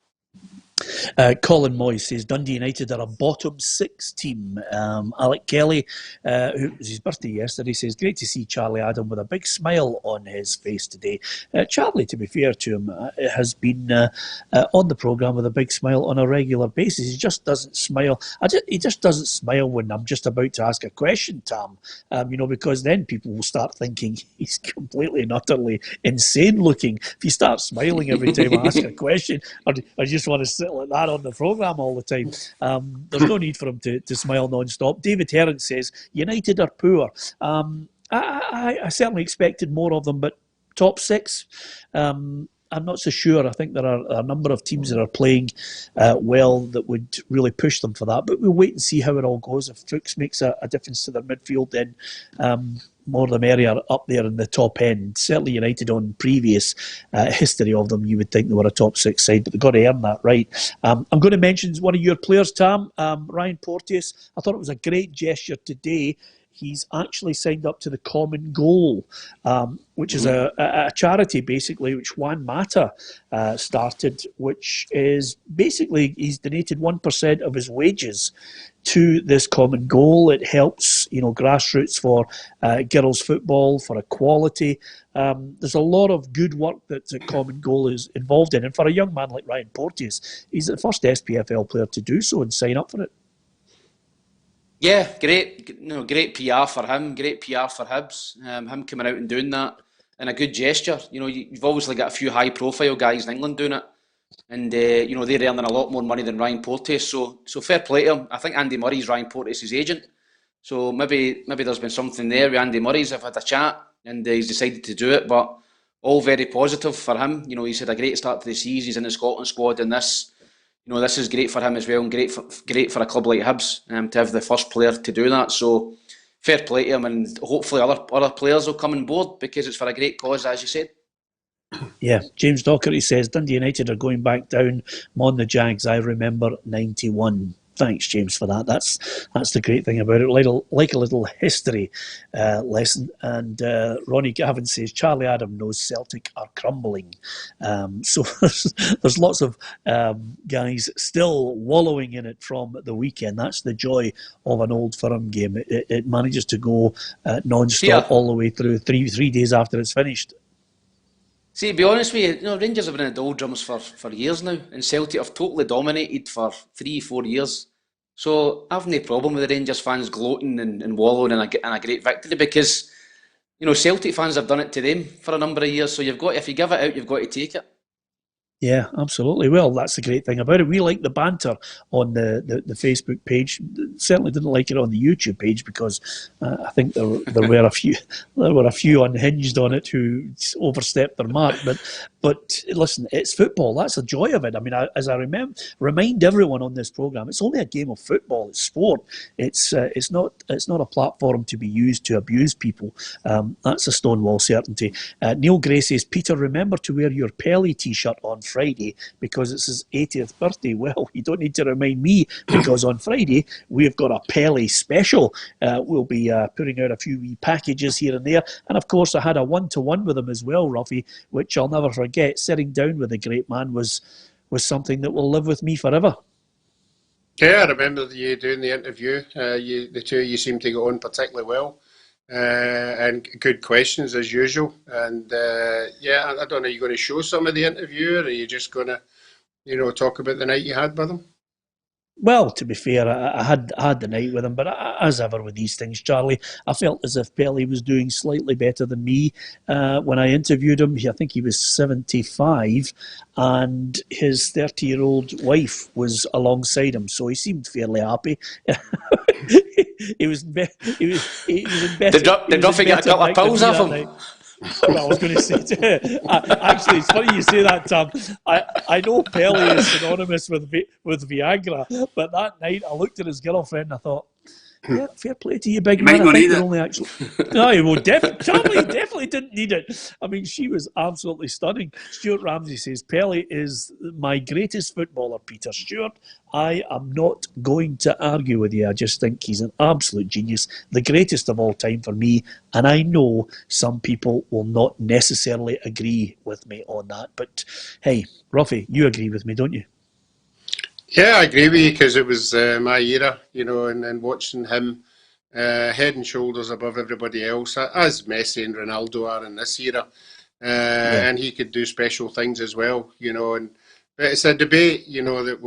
Colin Moy says Dundee United are a bottom 6 team. Alec Kelly, who was his birthday yesterday, says great to see Charlie Adam with a big smile on his face today. Charlie, to be fair to him, has been on the programme with a big smile on a regular basis. He just doesn't smile. He just doesn't smile when I'm just about to ask a question, Tam. Because then people will start thinking he's completely and utterly insane looking. If you start smiling every time I ask a question, I just want to sit like that on the programme all the time. There's no need for him to smile non-stop. David Heron says United are poor. I certainly expected more of them, but top 6, I'm not so sure. I think there are a number of teams that are playing well that would really push them for that. But we'll wait and see how it all goes. If Fuchs makes a difference to their midfield, then more the merrier up there in the top end. Certainly United, on previous history of them, you would think they were a top 6 side, but they've got to earn that right. I'm going to mention one of your players, Tam, Ryan Porteous. I thought it was a great gesture today. He's actually signed up to the Common Goal, which is a charity, basically, which Juan Mata started, which is basically he's donated 1% of his wages to this Common Goal. It helps, grassroots for girls' football, for equality. There's a lot of good work that the Common Goal is involved in. And for a young man like Ryan Porteous, he's the first SPFL player to do so and sign up for it. Yeah, great PR for him, great PR for Hibs, him coming out and doing that, and a good gesture. You've obviously got a few high-profile guys in England doing it, and they're earning a lot more money than Ryan Porteous, so fair play to him. I think Andy Murray's Ryan Porteous' agent, so maybe there's been something there with Andy Murray's. I've had a chat, and he's decided to do it, but all very positive for him. He's had a great start to the season, he's in the Scotland squad, and this is great for him as well, and great for a club like Hibs to have the first player to do that. So fair play to him, and hopefully other players will come on board, because it's for a great cause, as you said. Yeah, James Docherty says Dundee United are going back down. I'm on the Jags. I remember 91. Thanks, James, for that. That's the great thing about it. Like a little history lesson. And Ronnie Gavin says Charlie Adam knows Celtic are crumbling. So there's lots of guys still wallowing in it from the weekend. That's the joy of an Old Firm game. It manages to go non-stop all the way through three days after it's finished. See, to be honest with you, Rangers have been in the doldrums for years now, and Celtic have totally dominated for 3-4 years. So I have no problem with the Rangers fans gloating and wallowing in a great victory, because Celtic fans have done it to them for a number of years. So if you give it out, you've got to take it. Yeah, absolutely. Well, that's the great thing about it. We like the banter on the Facebook page. Certainly didn't like it on the YouTube page, because I think there were a few unhinged on it who overstepped their mark. But listen, it's football. That's the joy of it. I mean, as I remind everyone on this program, it's only a game of football. It's sport. It's not a platform to be used to abuse people. That's a stonewall certainty. Neil Gray says, Peter, remember to wear your Pelly t-shirt on Friday because it's his 80th birthday. Well, you don't need to remind me, because on Friday we've got a Pelly special. We'll be putting out a few wee packages here and there, and of course I had a one-to-one with him as well, Roughie, which I'll never forget. Sitting down with the great man was something that will live with me forever. Yeah, I remember you doing the interview. The two of you seemed to get on particularly well. And good questions as usual. And I don't know, are you going to show some of the interview, or are you just going to talk about the night you had with him? Well, to be fair, I had the night with him, but as ever with these things, Charlie, I felt as if Pelly was doing slightly better than me when I interviewed him. I think he was 75, and his 30-year-old wife was alongside him, so he seemed fairly happy. He was in better. Did Roughie get a couple of pills off him? Well, I was going to say, actually, it's funny you say that, Tam. I know Pelly is synonymous with Viagra, but that night I looked at his girlfriend and I thought, yeah, fair play to you, big man. I think you're only actually. No, well, Charlie definitely didn't need it. I mean, she was absolutely stunning. Stuart Ramsey says, Pelly is my greatest footballer, Peter. Stuart, I am not going to argue with you. I just think he's an absolute genius, the greatest of all time for me. And I know some people will not necessarily agree with me on that. But hey, Roughie, you agree with me, don't you? Yeah, I agree with you, because it was my era, and watching him head and shoulders above everybody else, as Messi and Ronaldo are in this era. And he could do special things as well, but it's a debate, that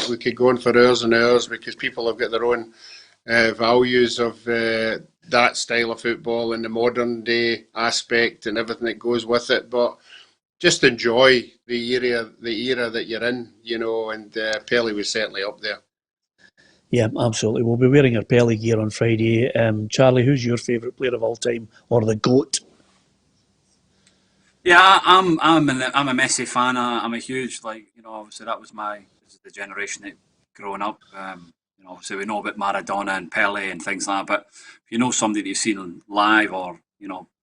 we could go on for hours and hours, because people have got their own values of that style of football and the modern day aspect and everything that goes with it. But just enjoy the era that you're in, and Pelly was certainly up there. Yeah, absolutely. We'll be wearing our Pelly gear on Friday. Charlie, who's your favourite player of all time, or the GOAT? Yeah, I'm a Messi fan. I'm a huge, obviously that was this is the generation that growing up. Obviously we know about Maradona and Pelé and things like that, but if you know somebody that you've seen live or,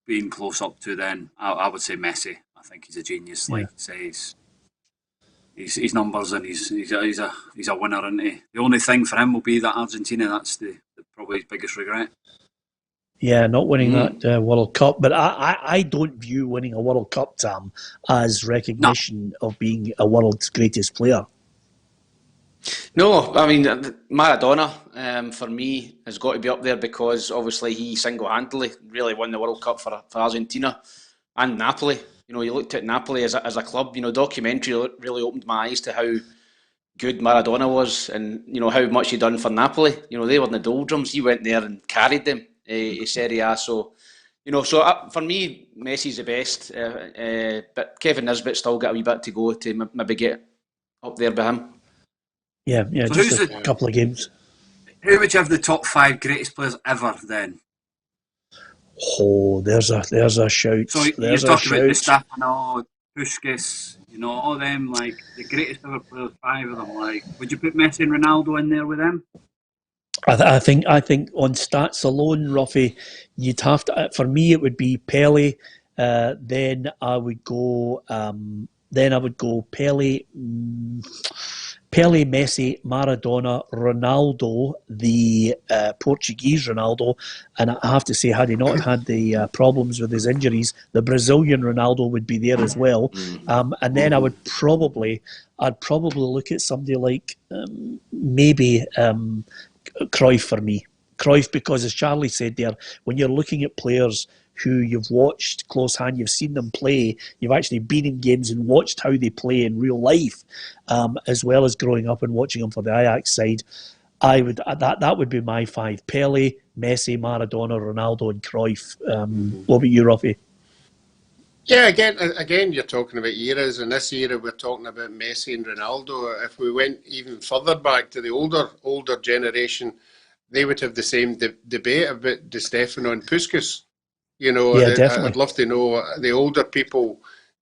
being close up to, then I would say Messi. I think he's a genius. Like you say, his numbers, and he's a winner, isn't he? The only thing for him will be that Argentina. That's probably his biggest regret. Yeah, not winning that World Cup. But I don't view winning a World Cup, Tam, as recognition of being a world's greatest player. No, I mean, Maradona, for me, has got to be up there, because obviously he single-handedly really won the World Cup for Argentina and Napoli. You looked at Napoli as a club. Documentary really opened my eyes to how good Maradona was, and how much he done for Napoli. They were in the doldrums. He went there and carried them in Serie A. So, for me, Messi's the best. But Kevin Nisbet's still got a wee bit to go to maybe get up there by him. Yeah, so just a couple of games. Who would you have the top 5 greatest players ever then? Oh, there's a shout. So you're talking about Di Stefano, Puskas, all them, like the greatest ever players, 5 of them. Like, would you put Messi and Ronaldo in there with them? I think on stats alone, Roughie, you'd have to. For me, it would be Pelé. Then I would go. Pelé. Pele, Messi, Maradona, Ronaldo, the Portuguese Ronaldo, and I have to say, had he not had the problems with his injuries, the Brazilian Ronaldo would be there as well. And then I'd probably look at somebody like maybe Cruyff for me. Cruyff, because as Charlie said there, when you're looking at players who you've watched close hand, you've seen them play, you've actually been in games and watched how they play in real life, as well as growing up and watching them for the Ajax side. That would be my five: Pele, Messi, Maradona, Ronaldo, and Cruyff. What about you, Roughie? Yeah, again, you're talking about eras. In this era, we're talking about Messi and Ronaldo. If we went even further back to the older generation, they would have the same debate about Di Stefano and Puskas. Yeah, definitely. I'd love to know the older people,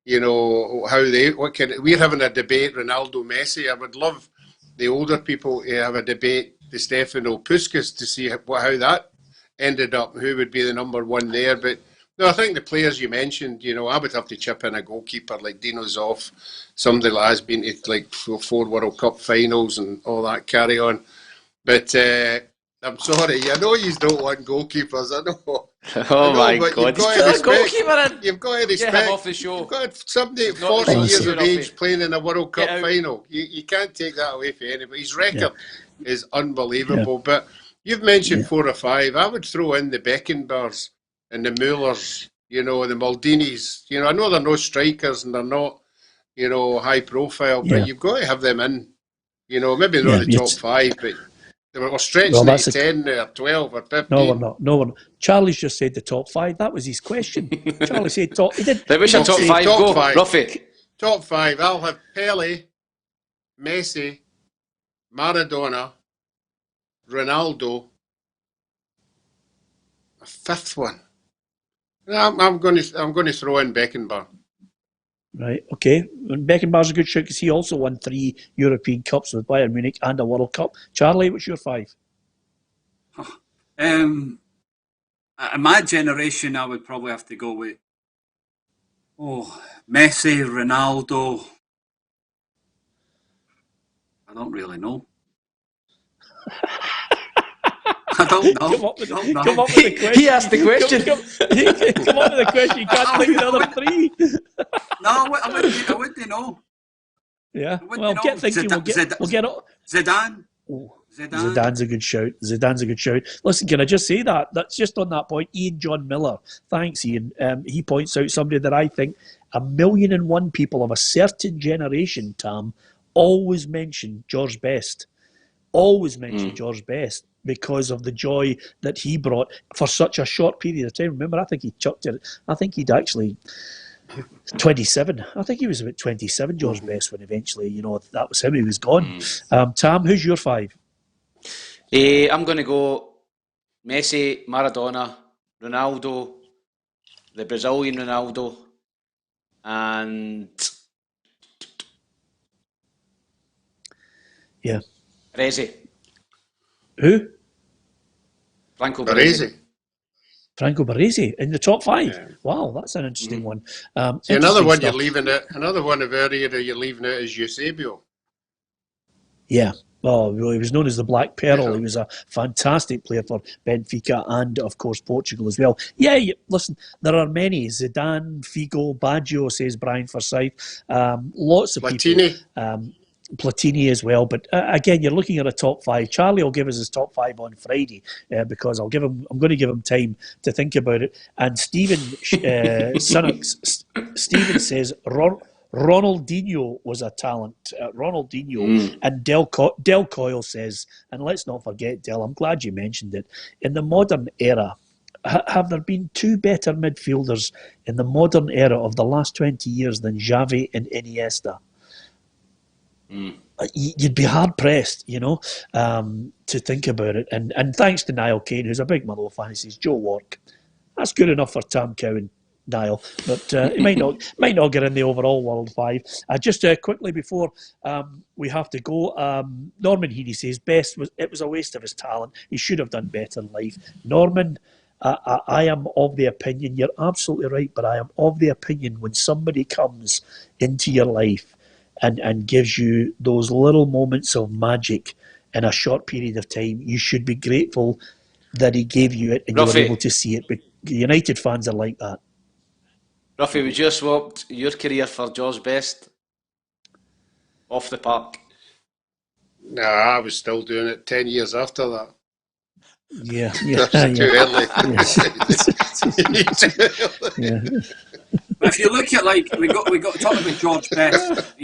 how we're having a debate, Ronaldo, Messi. I would love the older people to have a debate, Di Stefano, Puskas, to see how that ended up, who would be the number one there. But no, I think the players you mentioned, I would have to chip in a goalkeeper like Dino Zoff, somebody that has been to like 4 World Cup finals and all that carry on. But I'm sorry, I know you don't want goalkeepers, I know. My God, you've got to respect. Get him off the show. You've got somebody at 40 years of age playing in a World Cup final. You can't take that away from anybody. His record is unbelievable. Yeah. But you've mentioned 4 or 5. I would throw in the Beckenbauers and the Mullers, the Maldinis. I know they're no strikers and they're not, high profile, but you've got to have them in. Maybe not the top 5, but we're stretching it to 10 or 12 or 15. No, we're not. Charlie's just said the top 5. That was his question. Charlie said top. He did. Which top 5 go, Roughie? Top 5. I'll have Pele, Messi, Maradona, Ronaldo. A 5th one. I'm going to throw in Beckenbauer. Right, okay. And Beckenbauer's a good shout because he also won 3 European Cups with Bayern Munich and a World Cup. Charlie, what's your 5? In my generation, I would probably have to go with Messi, Ronaldo. I don't really know. I don't know. Come up with the question. He asked the question. Come up with the question. You can't think of the other 3. No, I wouldn't know. Yeah. Well, get thinking. We'll get it. Zidane. Zidane's a good shout. Listen, can I just say that? That's just on that point. Ian John Miller. Thanks, Ian. He points out somebody that I think 1,000,001 people of a certain generation, Tam, always mention George Best. George Best because of the joy that he brought for such a short period of time. Remember, I think he chucked it. I think he'd actually 27. I think he was about 27, George Best, when eventually, that was him. He was gone. Tam, who's your 5? I'm going to go Messi, Maradona, Ronaldo, the Brazilian Ronaldo, and Baresi. Who? Franco Baresi. Franco Baresi in the top 5. Yeah. Wow, that's an interesting one. Another one you're leaving out. Another one of our era you're leaving out is Eusebio. Yeah. Oh, well, he was known as the Black Pearl. He was a fantastic player for Benfica and, of course, Portugal as well. Yeah, listen, there are many. Zidane, Figo, Baggio, says Brian Forsyth. Lots of people. Platini as well. But again, you're looking at a top 5. Charlie will give us his top 5 on Friday because I'm going to give him time to think about it. And Steven Steven says Ronaldinho was a talent. Ronaldinho. And Del Coyle says, and let's not forget, Del, I'm glad you mentioned it, in the modern era, have there been 2 better midfielders in the modern era of the last 20 years than Xavi and Iniesta? You'd be hard pressed, to think about it. And thanks to Niall Kane, who's a big Motherwell fan, he says Joe Wark. That's good enough for Tam Cowan, Niall, but it might not get in the overall World 5. Just quickly before we have to go, Norman Heaney says it was a waste of his talent. He should have done better in life. Norman, I am of the opinion, you're absolutely right, but I am of the opinion when somebody comes into your life and gives you those little moments of magic in a short period of time, you should be grateful that he gave you it and you were able to see it. But United fans are like that. Roughie, would you have swapped your career for George Best? Off the park. No, I was still doing it 10 years after that. Yeah. That's too early. But if you look at, like, we got to talk about George Best.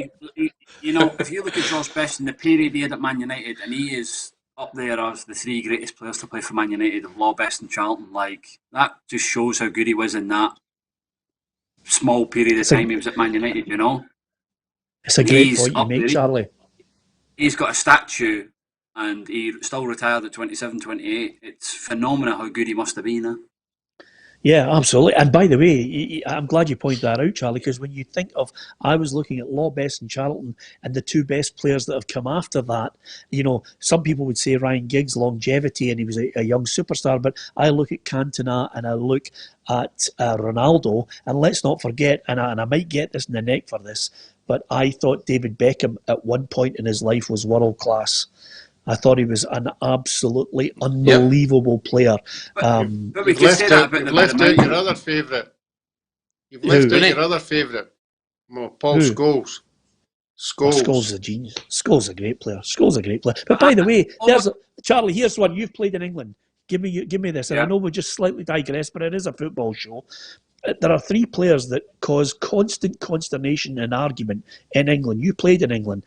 You know, if you look at George Best in the period he had at Man United, and he is up there as the three greatest players to play for Man United of Law, Best and Charlton, like, that just shows how good he was in that small period of time he was at Man United, you know. It's a great point you make, Charlie. He's got a statue and he still retired at 27, 28. It's phenomenal how good he must have been. Yeah, absolutely. And by the way, I'm glad you pointed that out, Charlie, because when you think of, I was looking at Law, Best and Charlton and the two best players that have come after that. You know, some people would say Ryan Giggs' longevity and he was a young superstar, but I look at Cantona and I look at Ronaldo, and let's not forget, and I might get this in the neck for this, but I thought David Beckham at one point in his life was world class. I thought he was an absolutely unbelievable player. But we can say that about you've left out your other favourite. You've left out your other favourite. Paul Scholes. Scholes is a genius. Scholes is a great player. But by the way, Charlie, here's one. You've played in England. Give me this. And I know we just slightly digress, but it is a football show. There are three players that cause constant consternation and argument in England. You played in England.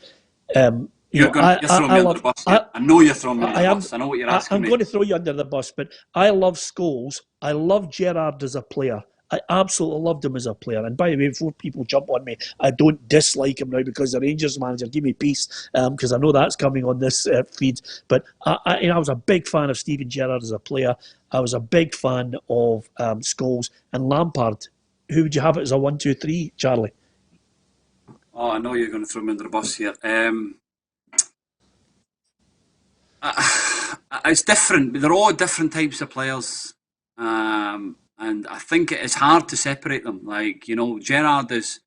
You're throwing me under the bus. I know you're throwing me under the bus. I know what you're asking me. I'm going to throw you under the bus, but I love Scholes. I love Gerrard as a player. I absolutely loved him as a player. And by the way, before people jump on me, I don't dislike him now because the Rangers manager. Give me peace, because I know that's coming on this feed. But I was a big fan of Steven Gerrard as a player. I was a big fan of Scholes and Lampard. Who would you have it as a 1, 2, 3, Charlie? Oh, I know you're going to throw me under the bus here. It's different. They're all different types of players. And I think it is hard to separate them. Like, you know, Gerrard is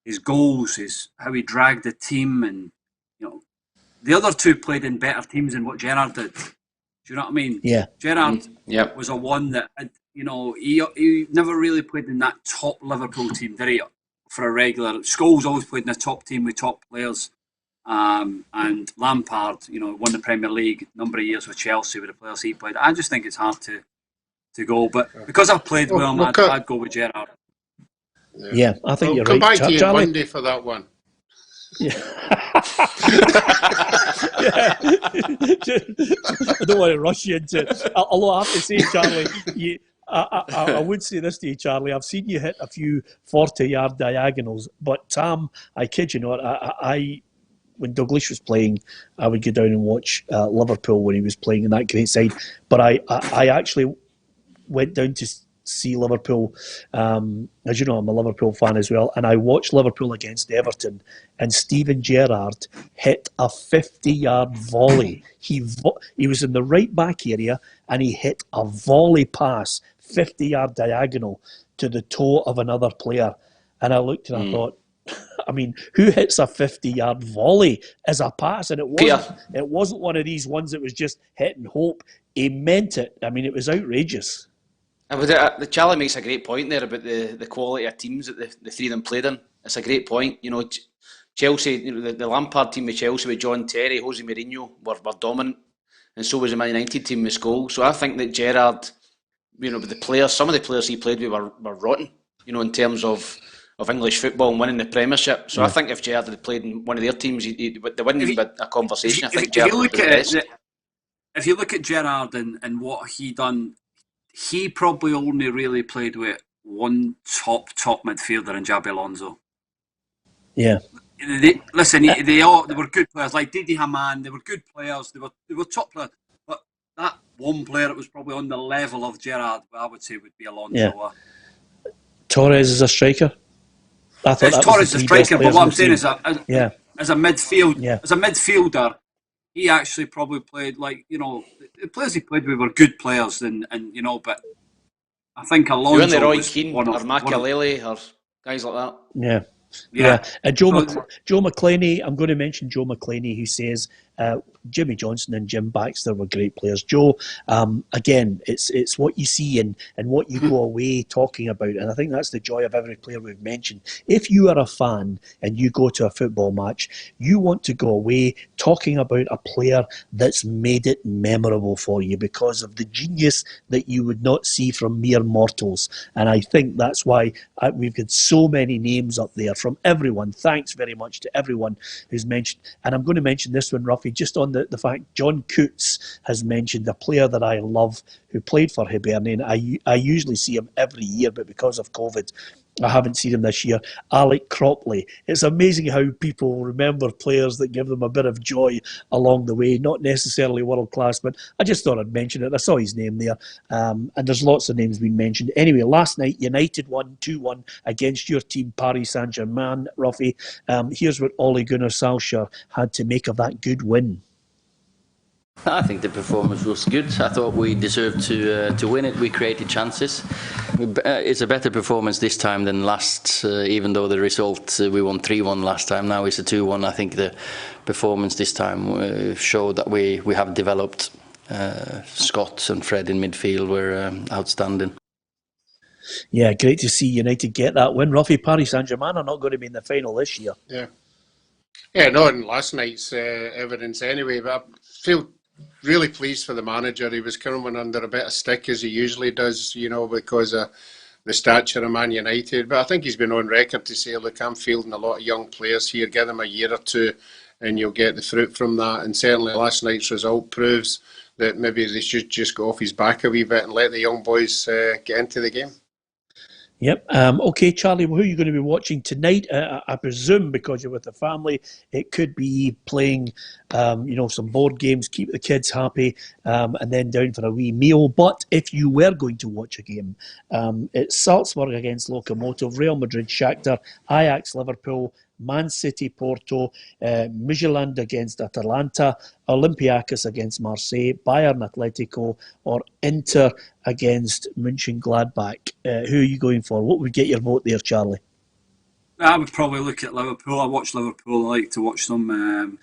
his goals, his how he dragged the team, and you know, the other two played in better teams than what Gerrard did. Do you know what I mean? Yeah. Gerrard was a one that had, you know, he never really played in that top Liverpool team, did he? For a regular. Scholes always played in a top team with top players. And Lampard, you know, won the Premier League a number of years with Chelsea with the players he played. I just think it's hard to go, but because I've played with him, I'd go with Gerrard. Yeah, I think you're right. Come back to you Charlie. Monday for that one. Yeah. I don't want to rush you into it. Although I have to say, Charlie, I would say this to you, Charlie. I've seen you hit a few 40-yard diagonals, but Tam, I kid you not, I when Douglas was playing, I would go down and watch Liverpool when he was playing in that great side. But I actually went down to see Liverpool. As you know, I'm a Liverpool fan as well, and I watched Liverpool against Everton, and Steven Gerrard hit a 50-yard volley. He was in the right back area, and he hit a volley pass, 50-yard diagonal, to the toe of another player. And I looked and I thought, I mean, who hits a 50-yard volley as a pass? And it wasn't one of these ones that was just hit and hope. He meant it. I mean, it was outrageous. The Charlie makes a great point there about the quality of teams that the three of them played in. It's a great point. You know, Chelsea, you know, the Lampard team with Chelsea with John Terry, Jose Mourinho were dominant, and so was the Man United team with Scholes. So I think that Gerrard, you know, with the players, some of the players he played with were rotten, you know, in terms of English football and winning the Premiership. So I think if Gerrard had played in one of their teams, they wouldn't even be a conversation. I think Gerrard would be the best. If you look at Gerrard and what he done, he probably only really played with one top midfielder in Xabi Alonso. Yeah. They were good players, like Didi Hamann. They were good players. They were top players. But that one player that was probably on the level of Gerrard, I would say, would be Alonso. Yeah. Torres is a striker. I thought Torres is a striker, but what I'm saying is, as a midfielder, he actually probably played, like, you know, the players he played with were good players, and you know, but I think Alonso was Roy Keane or Makelele or guys like that. Yeah. Yeah. Joe McClaney, I'm going to mention Joe McClaney, who says Jimmy Johnson and Jim Baxter were great players. Joe, again, it's what you see and what you go away talking about. And I think that's the joy of every player we've mentioned. If you are a fan and you go to a football match, you want to go away talking about a player that's made it memorable for you because of the genius that you would not see from mere mortals. And I think that's why we've got so many names up there from everyone. Thanks very much to everyone who's mentioned. And I'm going to mention this one, Roughie, just on the fact John Coots has mentioned a player that I love who played for Hibernian. I usually see him every year, but because of COVID, I haven't seen him this year. Alec Cropley. It's amazing how people remember players that give them a bit of joy along the way. Not necessarily world class, but I just thought I'd mention it. I saw his name there. And there's lots of names being mentioned. Anyway, last night, United won 2-1 against your team, Paris Saint-Germain, Roughie. Here's what Ole Gunnar Solskjaer had to make of that good win. I think the performance was good. I thought we deserved to win it. We created chances. It's a better performance this time than last, even though the result, we won 3-1 last time. Now it's a 2-1. I think the performance this time showed that we have developed. Scott and Fred in midfield were outstanding. Yeah, great to see United get that win. Roughie, Paris Saint-Germain are not going to be in the final this year. Yeah, not in last night's evidence anyway, but I feel really pleased for the manager. He was coming under a bit of stick as he usually does, because of the stature of Man United. But I think he's been on record to say, look, I'm fielding a lot of young players here. Give them a year or two and you'll get the fruit from that. And certainly last night's result proves that maybe they should just go off his back a wee bit and let the young boys get into the game. Yep. Okay, Charlie, who are you going to be watching tonight? I presume because you're with the family, it could be playing, some board games, keep the kids happy, and then down for a wee meal. But if you were going to watch a game, it's Salzburg against Lokomotiv, Real Madrid Shakhtar, Ajax Liverpool, Man City Porto, Midtjylland against Atalanta, Olympiacos against Marseille, Bayern Atletico, or Inter against Mönchengladbach. Who are you going for? What would get your vote there, Charlie? I would probably look at Liverpool. I watch Liverpool. I like to watch them.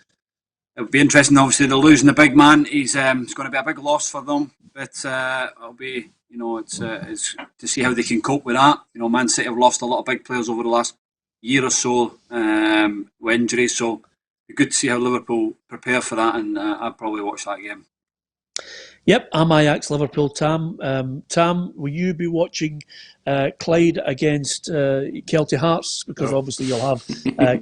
It would be interesting. Obviously, they're losing the big man. It's going to be a big loss for them. But it'll be, it's to see how they can cope with that. Man City have lost a lot of big players over the last year or so with injuries. So it'd be good to see how Liverpool prepare for that. And I'd probably watch that game. Yep, I'm Ajax Liverpool. Tam, will you be watching Clyde against Celtic Hearts? Because obviously you'll have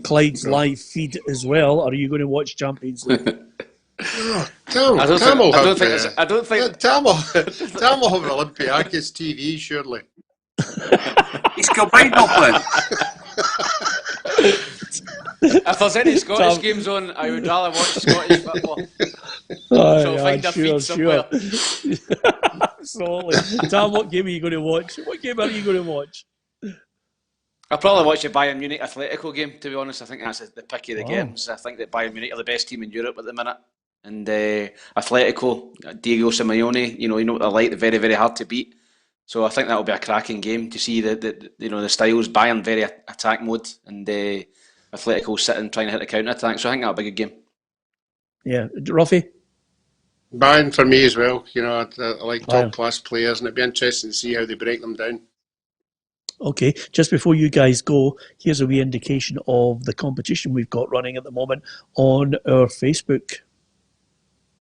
Clyde's live feed as well. Or are you going to watch Champions League? Tam will have Olympiacos TV, surely. He's combined up with. If there's any Scottish games on, I would rather watch Scottish football. So find a feed somewhere. Absolutely. Tam, what game are you going to watch? What game are you going to watch? I'll probably watch the Bayern Munich Atletico game, to be honest. I think that's the pick of the games. I think that Bayern Munich are the best team in Europe at the minute. And Atletico, Diego Simeone, you know what they're like. They're very, very hard to beat. So I think that'll be a cracking game to see the styles. Bayern very attack mode, and Atletico sitting trying to hit the counter attack. So I think that'll be a good game. Yeah, Roughie? Bayern for me as well. I like top class players, and it'd be interesting to see how they break them down. Okay, just before you guys go, here's a wee indication of the competition we've got running at the moment on our Facebook.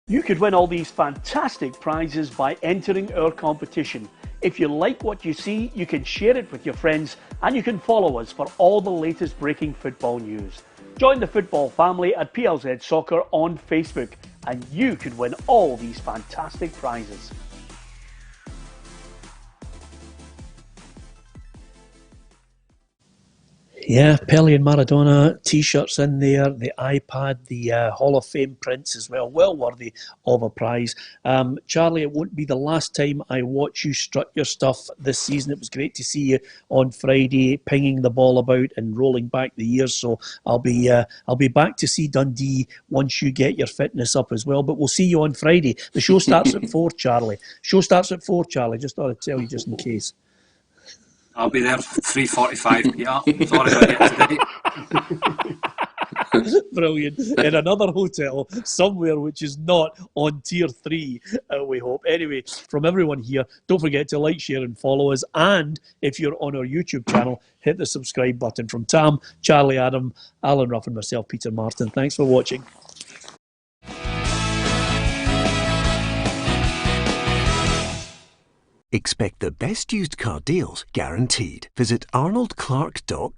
You could win all these fantastic prizes by entering our competition. If you like what you see, you can share it with your friends and you can follow us for all the latest breaking football news. Join the football family at PLZ Soccer on Facebook and you could win all these fantastic prizes. Yeah, Pele and Maradona T-shirts in there, the iPad, the Hall of Fame prints as well, well worthy of a prize. Charlie, it won't be the last time I watch you strut your stuff this season. It was great to see you on Friday, pinging the ball about and rolling back the years. So I'll be back to see Dundee once you get your fitness up as well. But we'll see you on Friday. The show starts at 4, Charlie. Show starts at 4, Charlie. Just thought I'd tell you just in case. I'll be there for 3:45. Yeah, sorry about it today. Brilliant. In another hotel somewhere which is not on tier 3, we hope. Anyway, from everyone here, don't forget to like, share and follow us. And if you're on our YouTube channel, hit the subscribe button. From Tam, Charlie, Adam, Alan Ruff and myself, Peter Martin. Thanks for watching. Expect the best used car deals guaranteed. Visit arnoldclark.com.